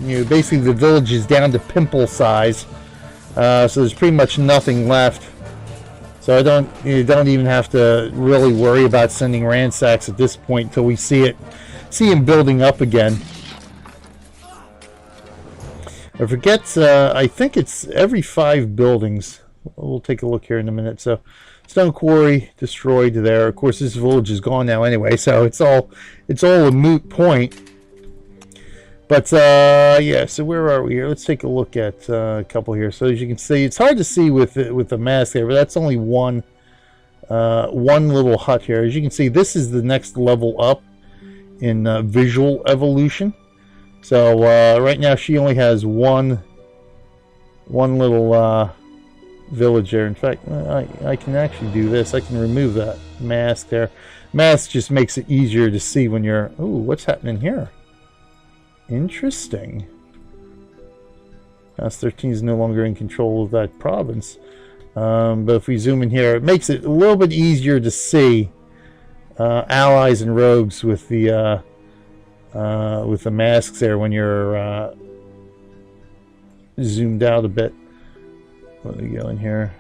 you know, basically the village is down to pimple size, so there's pretty much nothing left. So you don't even have to really worry about sending ransacks at this point until we see him building up again. I forget. I think it's every 5 buildings. We'll take a look here in a minute. So, stone quarry destroyed there. Of course, this village is gone now anyway, so it's all a moot point. But yeah. So where are we here? Let's take a look at a couple here. So as you can see, it's hard to see with the mask there, but that's only one little hut here. As you can see, this is the next level up in visual evolution. So right now she only has one little village there. In fact, I can actually do this. I can remove that mask there. Mask just makes it easier to see when you're... Ooh, what's happening here? Interesting. House 13 is no longer in control of that province. But if we zoom in here, it makes it a little bit easier to see allies and rogues with the masks there when you're zoomed out a bit. Let me go in here.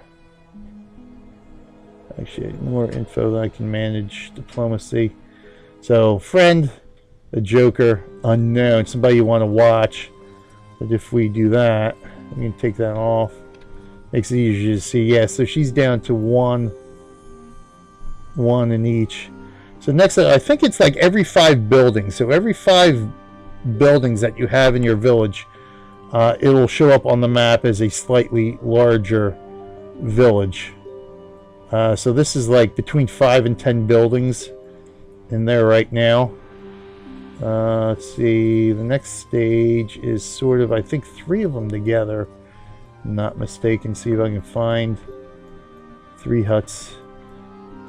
Actually, more info that I can manage. Diplomacy. So, friend, a joker, unknown, somebody you want to watch. But if we do that, we can take that off. Makes it easier to see. Yeah, so she's down to one in each. So next, I think it's like every 5 buildings. So every 5 buildings that you have in your village, it'll show up on the map as a slightly larger village. So this is like between 5 and 10 buildings in there right now. Let's see. The next stage is sort of, I think, 3 of them together. I'm not mistaken. See if I can find 3 huts.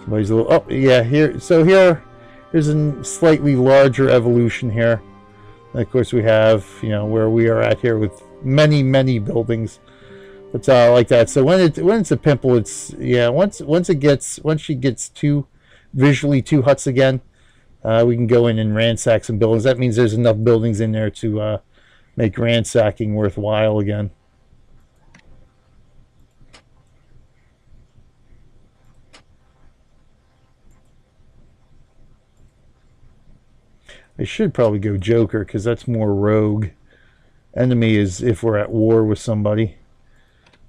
Somebody's a little... Oh, yeah, here. So here's a slightly larger evolution here. And of course, we have, you know, where we are at here with many, many buildings. But like that. So when it's a pimple, it's... Yeah, once she gets visually 2 huts again, we can go in and ransack some buildings. That means there's enough buildings in there to make ransacking worthwhile again. I should probably go Joker because that's more rogue. Enemy is if we're at war with somebody.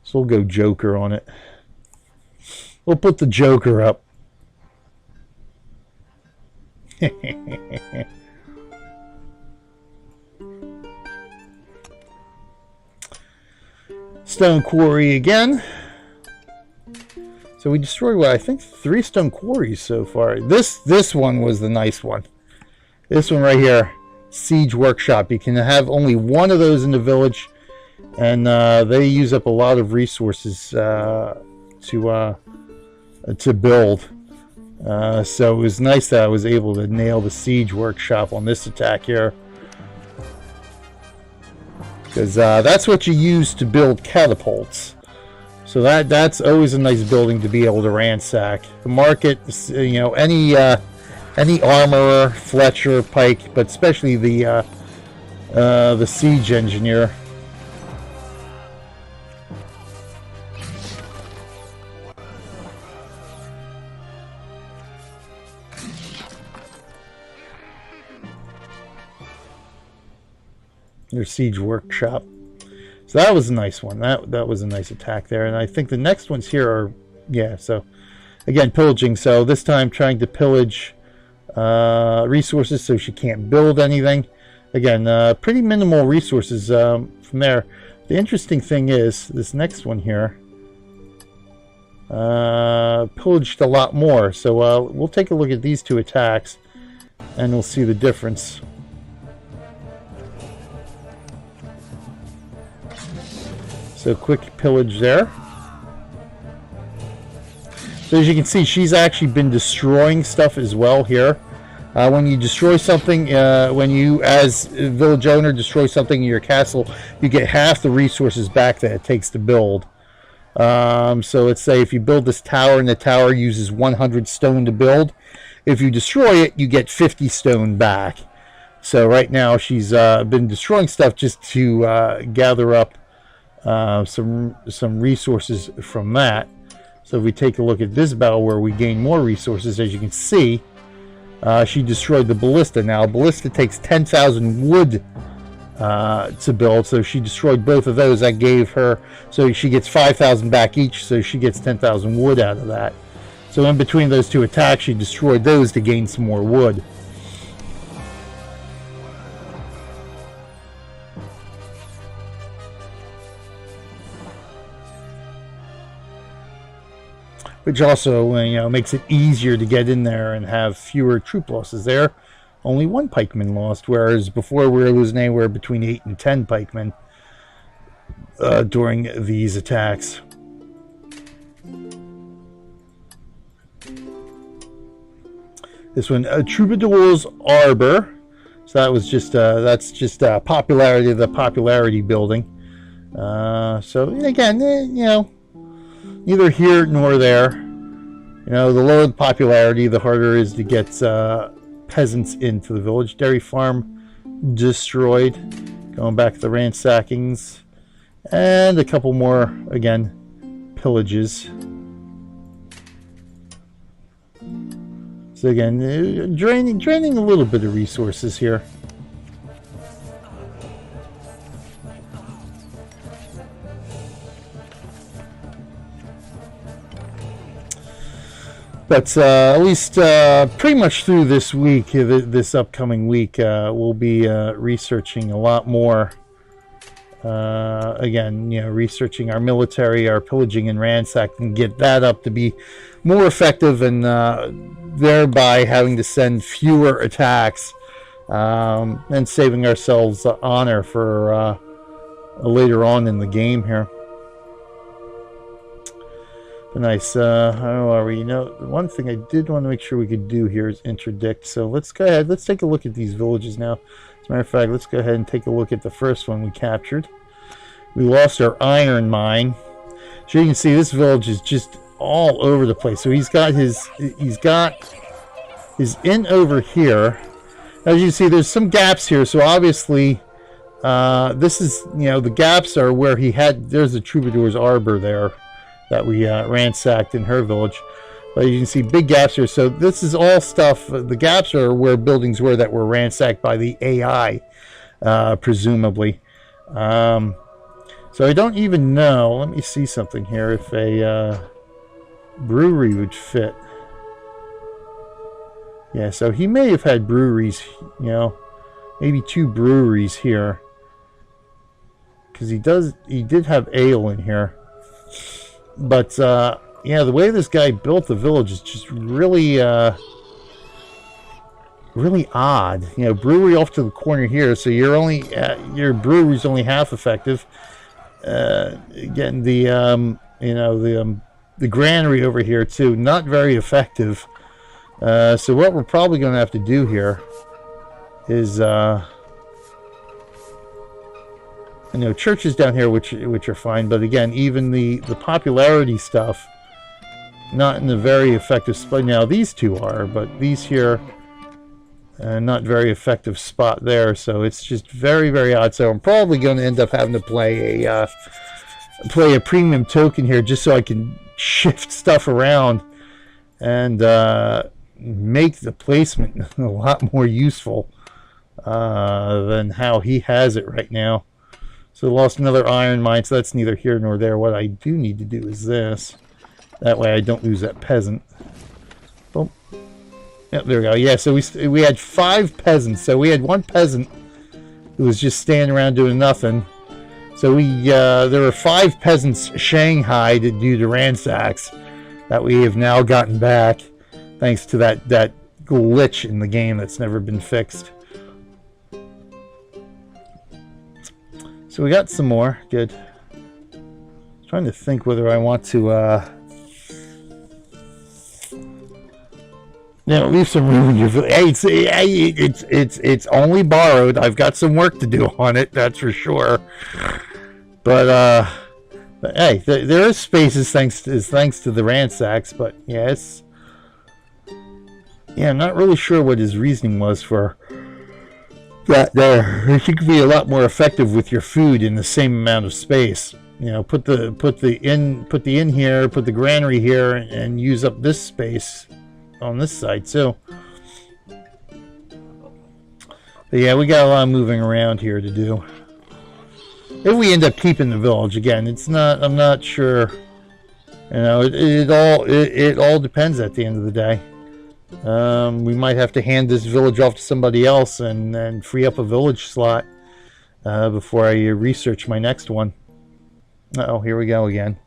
So we'll go Joker on it. We'll put the Joker up. Stone quarry again. So we destroyed what I think 3 stone quarries so far. This one was the nice one. This one right here, siege workshop. You can have only one of those in the village, and they use up a lot of resources to build. So it was nice that I was able to nail the siege workshop on this attack here, because that's what you use to build catapults. So that's always a nice building to be able to ransack. The market, you know, any armorer, Fletcher, pike, but especially the siege engineer. Your siege workshop. So that was a nice one. That was a nice attack there. And I think the next ones here are, yeah, so again, pillaging. So this time trying to pillage resources so she can't build anything. Again, pretty minimal resources from there. The interesting thing is this next one here pillaged a lot more. So we'll take a look at these 2 attacks and we'll see the difference. So quick pillage there. So as you can see, she's actually been destroying stuff as well here. When you destroy something, when you as a village owner destroy something in your castle, you get half the resources back that it takes to build. So let's say if you build this tower and the tower uses 100 stone to build, if you destroy it, you get 50 stone back. So right now she's been destroying stuff just to gather up some resources from that. So if we take a look at this battle where we gain more resources, as you can see, she destroyed the ballista. Now, a ballista takes 10,000 wood to build, so she destroyed both of those. That gave her, so she gets 5,000 back each, so she gets 10,000 wood out of that. So in between those two attacks, she destroyed those to gain some more wood. Which also, you know, makes it easier to get in there and have fewer troop losses there. Only 1 pikeman lost, whereas before we were losing anywhere between 8 and 10 pikemen during these attacks. This one, Troubadour's Arbor. So that was just that's just popularity of the popularity building. So again, you know, neither here nor there. You know, the lower the popularity, the harder it is to get peasants into the village. Dairy farm destroyed. Going back to the ransackings. And a couple more, again, pillages. So again, draining a little bit of resources here. But at least pretty much through this week, this upcoming week, we'll be researching a lot more. Again, you know, researching our military, our pillaging and ransacking, get that up to be more effective, and thereby having to send fewer attacks, and saving ourselves honor for later on in the game here. Nice. How are we? You know, one thing I did want to make sure we could do here is interdict. So let's go ahead. Let's take a look at these villages now. As a matter of fact, let's go ahead and take a look at the first one we captured. We lost our iron mine. So you can see this village is just all over the place. So he's got his inn over here. As you can see, there's some gaps here. So obviously, this is, you know, the gaps are where he had. There's the Troubadour's Arbor there that we ransacked in her village. But you can see big gaps here. So this is all stuff. The gaps are where buildings were that were ransacked by the AI, presumably. So I don't even know. Let me see something here. If a brewery would fit. Yeah, so he may have had breweries, you know, maybe 2 breweries here. Because he did have ale in here. But, yeah, the way this guy built the village is just really, really odd. You know, brewery off to the corner here, so you're only, your brewery's only half effective. Again, the, you know, the granary over here, too, not very effective. So what we're probably going to have to do here is, you know, churches down here, which are fine, but again, even the popularity stuff, not in a very effective spot. Now these two are, but these here, not very effective spot there. So it's just very, very odd. So I'm probably going to end up having to play a premium token here, just so I can shift stuff around and make the placement a lot more useful than how he has it right now. So lost another iron mine, so that's neither here nor there. What I do need to do is this. That way I don't lose that peasant. Boom. Yep, there we go. Yeah, so we had 5 peasants. So we had 1 peasant who was just standing around doing nothing. So there were 5 peasants shanghaied due to ransacks that we have now gotten back, thanks to that glitch in the game that's never been fixed. So we got some more. Good. Trying to think whether I want to Now leave some room in your village. Hey, it's only borrowed. I've got some work to do on it, that's for sure. But hey, there is spaces thanks to the ransacks. But yes, yeah, I'm not really sure what his reasoning was for that. There, you could be a lot more effective with your food in the same amount of space. You know, put the inn here, put the granary here, and use up this space on this side too. But yeah, we got a lot of moving around here to do. If we end up keeping the village again, it's not. I'm not sure. You know, it all depends at the end of the day. We might have to hand this village off to somebody else and then free up a village slot before I research my next one. Uh-oh, here we go again.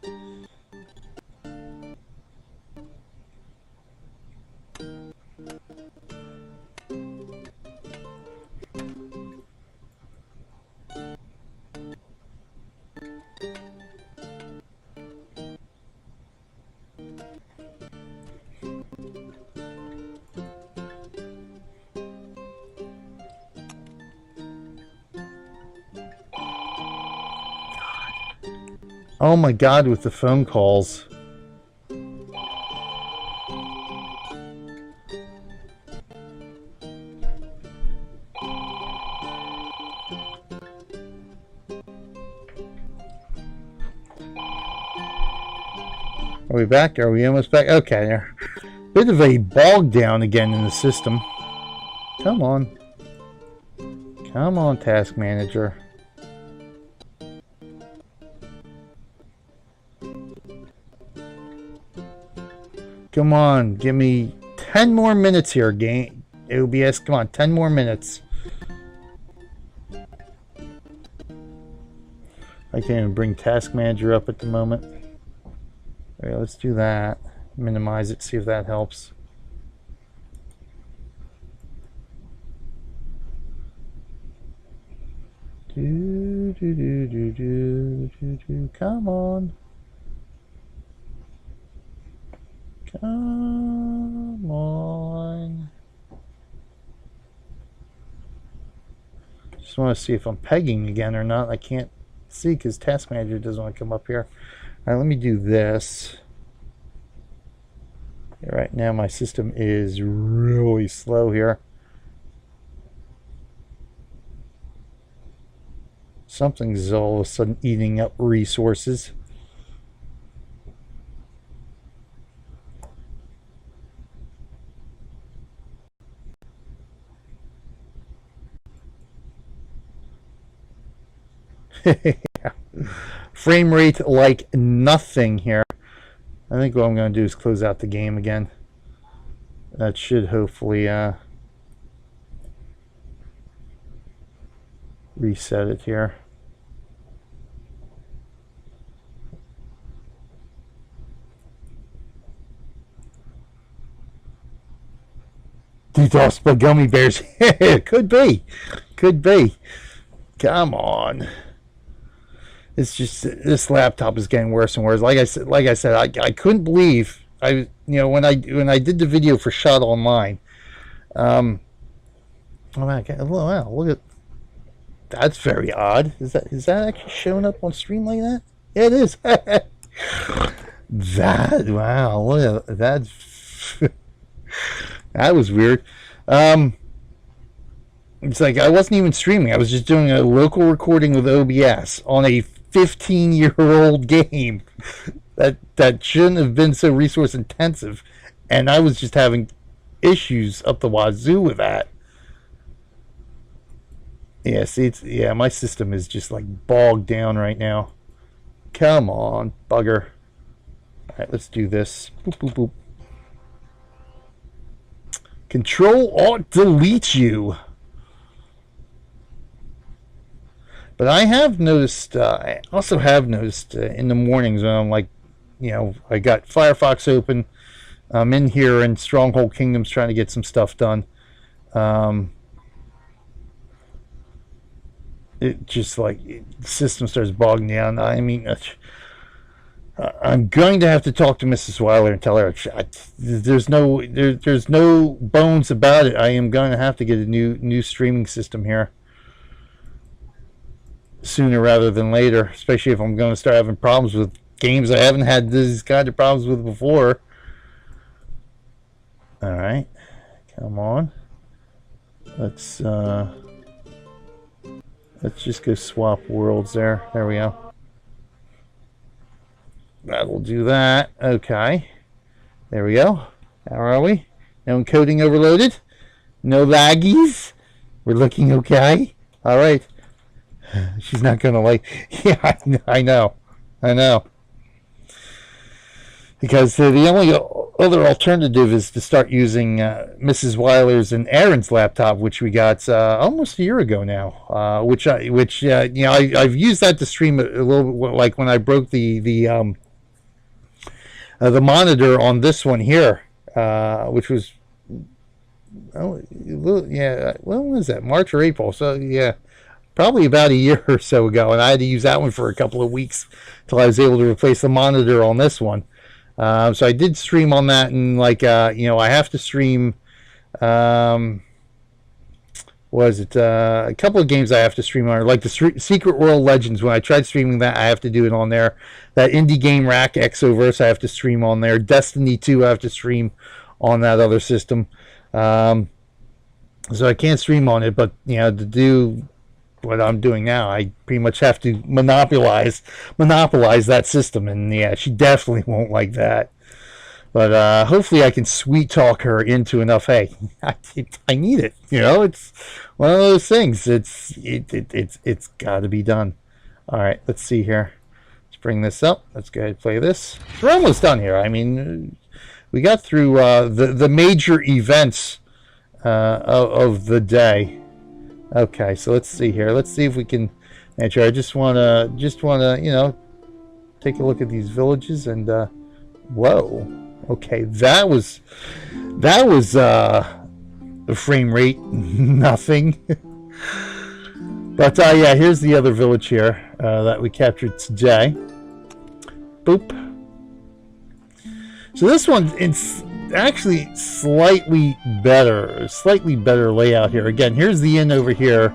Oh my God, with the phone calls. Are we back? Are we almost back? Okay. Bit of a bog down again in the system. Come on. Come on, task manager. Come on, give me 10 more minutes here, game. OBS, come on, 10 more minutes. I can't even bring task manager up at the moment. All right, let's do that. Minimize it, see if that helps. Come on. Come on. Just want to see if I'm pegging again or not. I can't see because task manager doesn't want to come up here. All right, let me do this. Right now my system is really slow here. Something's all of a sudden eating up resources. Frame rate like nothing here. I think what I'm going to do is close out the game again. That should hopefully reset it here. DDoS by gummy bears. Could be. Could be. Come on. It's just this laptop is getting worse and worse. Like I said, I couldn't believe when I did the video for Shot Online. Oh wow, look at that's very odd. Is that actually showing up on stream like that? Yeah, it is. That wow, look at that. That was weird. It's like I wasn't even streaming. I was just doing a local recording with OBS on a 15-year-old game that shouldn't have been so resource intensive, and I was just having issues up the wazoo with that. Yeah, see, my system is just like bogged down right now. Come on, bugger. All right, let's do this. Boop, boop, boop. Control-Alt-Delete you. But I have noticed, I also have noticed in the mornings when I'm like, I got Firefox open. I'm in here in Stronghold Kingdoms trying to get some stuff done. It just like the system starts bogging down. I mean, I'm going to have to talk to Mrs. Weiler and tell her there's no bones about it. I am going to have to get a new streaming system here sooner rather than later, especially if I'm going to start having problems with games I haven't had these kind of problems with before. All right, come on. Let's just go swap worlds there. There we go. That'll do that. Okay. There we go. How are we? No encoding overloaded. No laggies. We're looking okay. All right. She's not going to like... Yeah, I know. Because the only other alternative is to start using Mrs. Weiler's and Aaron's laptop, which we got almost a year ago now. Which I've used that to stream a little bit, like when I broke the monitor on this one here, which was, when was that? March or April? So yeah, probably about a year or so ago, and I had to use that one for a couple of weeks till I was able to replace the monitor on this one. So I did stream on that, and I have to stream. A couple of games I have to stream on, like the Secret World Legends. When I tried streaming that, I have to do it on there. That indie game Rack Exoverse, I have to stream on there. Destiny 2, I have to stream on that other system. So I can't stream on it, but to do what I'm doing now, I pretty much have to monopolize that system, and yeah, she definitely won't like that. But hopefully I can sweet talk her into enough. Hey, I need it. It's one of those things. It's got to be done. All right, let's see here. Let's bring this up. Let's go ahead and play this. We're almost done here. I mean, we got through the major events of the day. Okay, so let's see here. Let's see if we can. Actually, I just wanna take a look at these villages and whoa. Okay, that was the frame rate, nothing. But yeah, here's the other village here that we captured today. Boop. So this one, it's actually slightly better layout here. Again, here's the inn over here.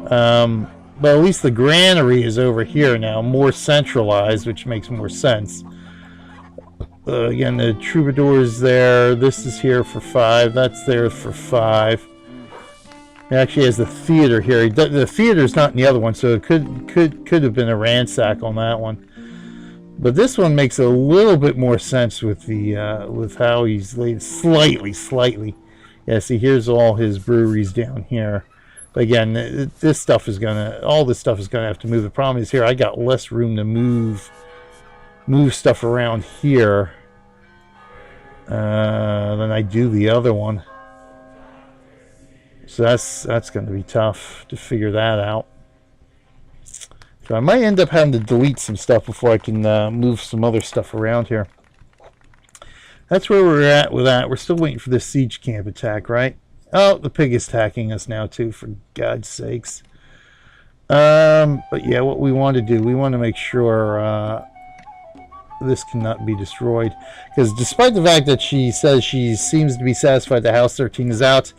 But at least the granary is over here now, more centralized, which makes more sense. Again, the troubadour is there. This is here for 5. That's there for 5. It actually has the theater here. The theater's not in the other one, so it could have been a ransack on that one. But this one makes a little bit more sense with the with how he's laid slightly. Yeah, see, here's all his breweries down here. But again, all this stuff is gonna have to move. The problem is here I got less room to move stuff around here than I do the other one. So that's going to be tough to figure that out. So I might end up having to delete some stuff before I can move some other stuff around here. That's where we're at with that. We're still waiting for this siege camp attack, right? Oh, the pig is attacking us now too, for God's sakes. But yeah, what we want to do, we want to make sure this cannot be destroyed, because despite the fact that she says she seems to be satisfied that House 13 is out,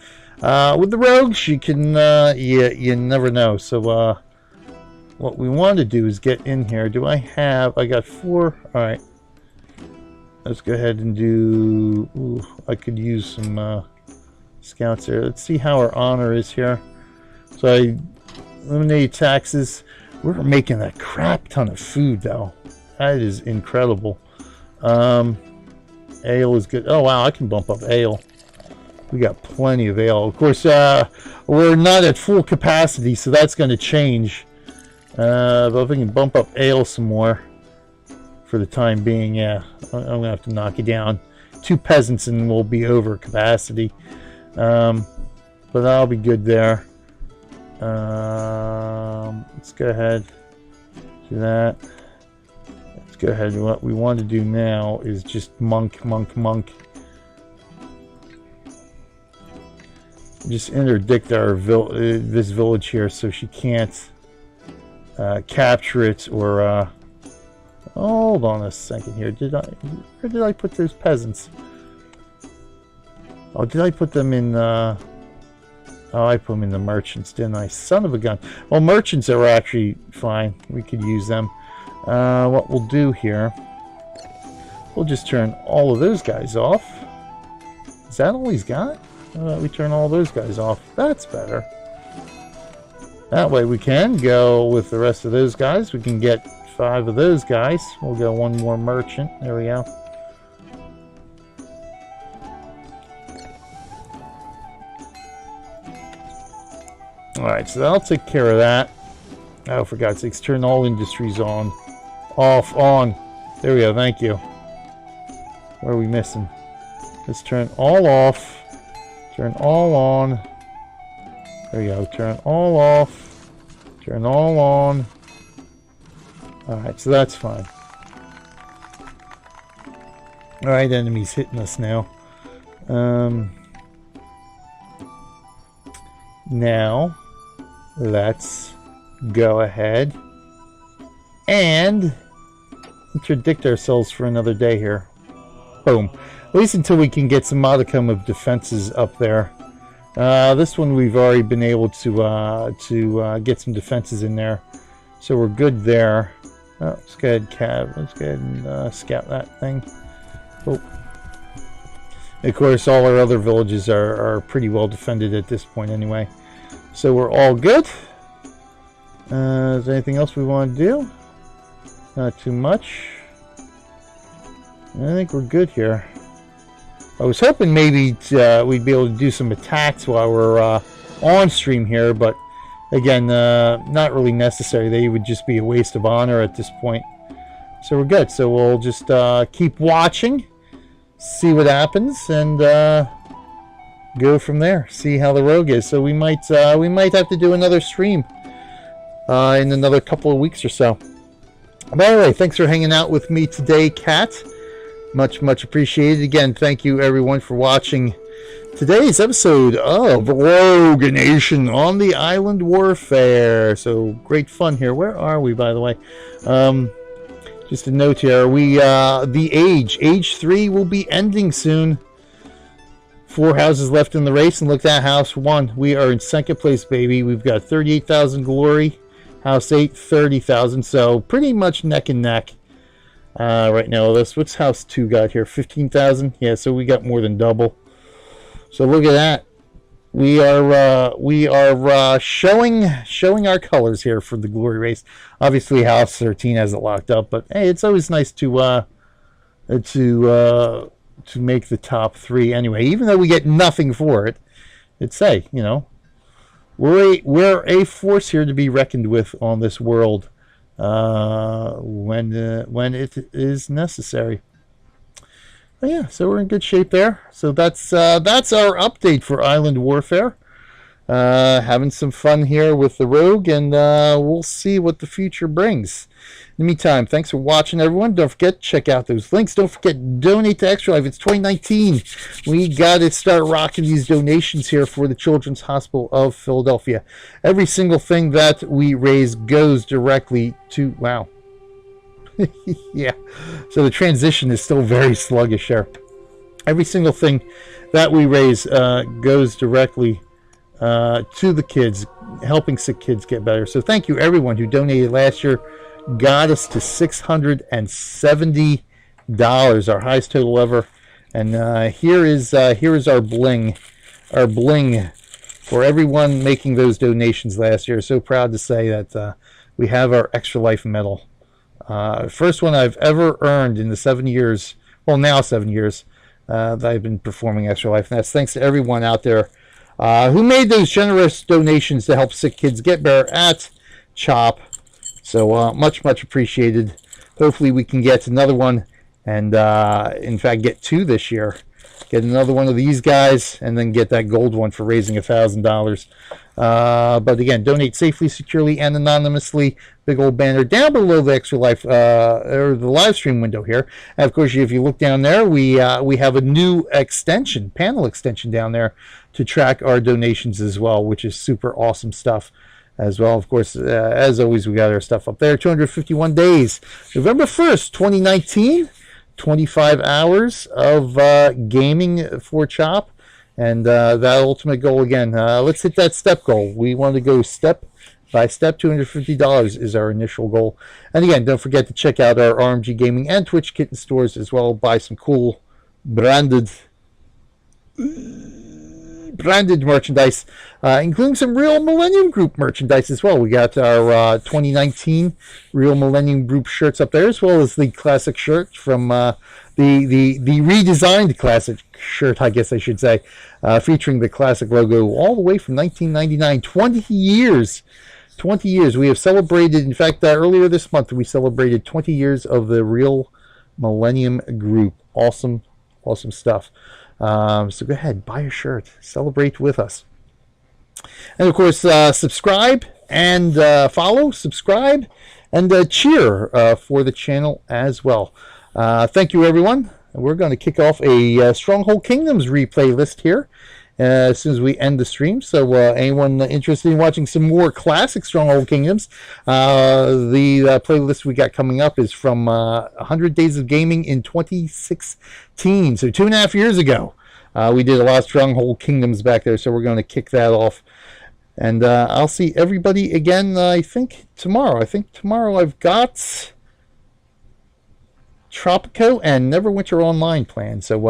with the rogue she can you never know. So what we want to do is get in here. I got 4. All right, let's go ahead and do I could use some scouts here. Let's see how our honor is here. So I eliminated taxes. We're making a crap ton of food though. That is incredible. Ale is good. Oh wow, I can bump up ale. We got plenty of ale. Of course, we're not at full capacity, so that's going to change. But if we can bump up ale some more for the time being, yeah, I'm going to have to knock it down. 2 peasants and we'll be over capacity. But that'll be good there. Let's go ahead, do that. Go ahead. What we want to do now is just monk. Just interdict our this village here so she can't capture it, or Hold on a second here. Where did I put those peasants? Oh, did I put them in, oh, I put them in the merchants, didn't I? Son of a gun. Well, merchants are actually fine. We could use them. What we'll do here, we'll just turn all of those guys off. Is that all he's got? We turn all those guys off. That's better. That way we can go with the rest of those guys. We can get 5 of those guys. We'll go one more merchant. There we go. Alright, so that'll take care of that. Oh, for God's sakes, turn all industries on. Off, on. There we go, thank you. Where are we missing? Let's turn all off. Turn all on. There we go, turn all off. Turn all on. Alright, so that's fine. Alright, enemies hitting us now. Now, let's go ahead and interdict ourselves for another day here. Boom. At least until we can get some modicum of defenses up there. This one we've already been able to get some defenses in there, so we're good there. Oh, let's go ahead, let's go ahead and scout that thing. Oh. Of course, all our other villages are pretty well defended at this point anyway. So we're all good. Is there anything else we want to do? Not too much. I think we're good here. I was hoping maybe we'd be able to do some attacks while we're on stream here, but again, not really necessary. They would just be a waste of honor at this point. So we're good. So we'll just keep watching, see what happens, and go from there. See how the rogue is. So we might have to do another stream in another couple of weeks or so. By the way, thanks for hanging out with me today, Kat. Much appreciated. Again, thank you everyone for watching today's episode of Rogue Nation on the Island Warfare. So great fun here. Where are we, by the way? Just a note here. We the age 3 will be ending soon. 4 houses left in the race, and look at that, house 1. We are in second place, baby. We've got 38,000 glory. House 8, 30,000. So pretty much neck and neck right now. What's house 2 got here? 15,000. Yeah, so we got more than double. So look at that. We are showing our colors here for the glory race. Obviously, house 13 has it locked up, but hey, it's always nice to make the top 3 anyway. Even though we get nothing for it, it's we're a force here to be reckoned with on this world when it is necessary. But yeah, so we're in good shape there. So that's our update for Island Warfare. Having some fun here with the rogue, and we'll see what the future brings. In the meantime, thanks for watching, everyone. Don't forget, check out those links. Don't forget, donate to Extra Life. It's 2019. We got to start rocking these donations here for the Children's Hospital of Philadelphia. Every single thing that we raise goes directly to... Wow. Yeah. So the transition is still very sluggish there. Every single thing that we raise goes directly to the kids, helping sick kids get better. So thank you everyone who donated last year. Got us to $670, our highest total ever. And here is our bling for everyone making those donations last year. So proud to say that we have our Extra Life medal. First one I've ever earned in the 7 years, well now 7 years that I've been performing Extra Life. And that's thanks to everyone out there who made those generous donations to help sick kids get better at CHOP. So much appreciated. Hopefully we can get another one, and in fact get 2 this year. Get another one of these guys, and then get that gold one for raising $1,000. But again, donate safely, securely, and anonymously. Big old banner down below the Extra Life or the live stream window here. And of course, if you look down there, we have a new panel extension down there to track our donations as well, which is super awesome stuff. as well. Of course, as always, we got our stuff up there. 251 days. November 1st, 2019. 25 hours of gaming for Chop. And that ultimate goal again. Let's hit that step goal. We want to go step by step. $250 is our initial goal. And again, don't forget to check out our RMG Gaming and Twitch Kitten stores as well. Buy some cool branded merchandise, including some Real Millennium Group merchandise as well. We got our 2019 Real Millennium Group shirts up there, as well as the classic shirt from the redesigned classic shirt, I guess I should say, featuring the classic logo all the way from 1999. 20 years. 20 years. We have celebrated, in fact, earlier this month, we celebrated 20 years of the Real Millennium Group. Awesome, awesome stuff. So go ahead, buy a shirt, celebrate with us. And of course, subscribe and follow, subscribe, and cheer for the channel as well. Thank you, everyone. We're going to kick off a Stronghold Kingdoms replay list here as soon as we end the stream. So anyone interested in watching some more classic Stronghold Kingdoms, the playlist we got coming up is from 100 Days of Gaming in 2016. So 2.5 years ago, we did a lot of Stronghold Kingdoms back there. So we're going to kick that off. And I'll see everybody again, I think, tomorrow. I think tomorrow I've got Tropico and Neverwinter Online planned. So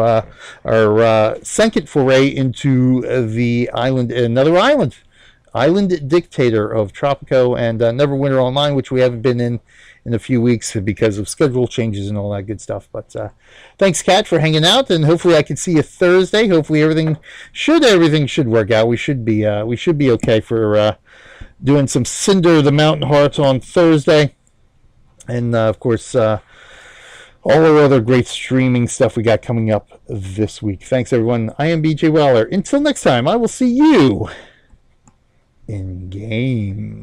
our second foray into the island, another island dictator of Tropico and Neverwinter Online, which we haven't been in a few weeks because of schedule changes and all that good stuff. But thanks, Kat, for hanging out, and hopefully I can see you Thursday. Hopefully everything should work out. We should be okay for doing some Cinder the Mountain Hearts on Thursday, and of course all our other great streaming stuff we got coming up this week. Thanks, everyone. I am BJ Weller. Until next time, I will see you in game.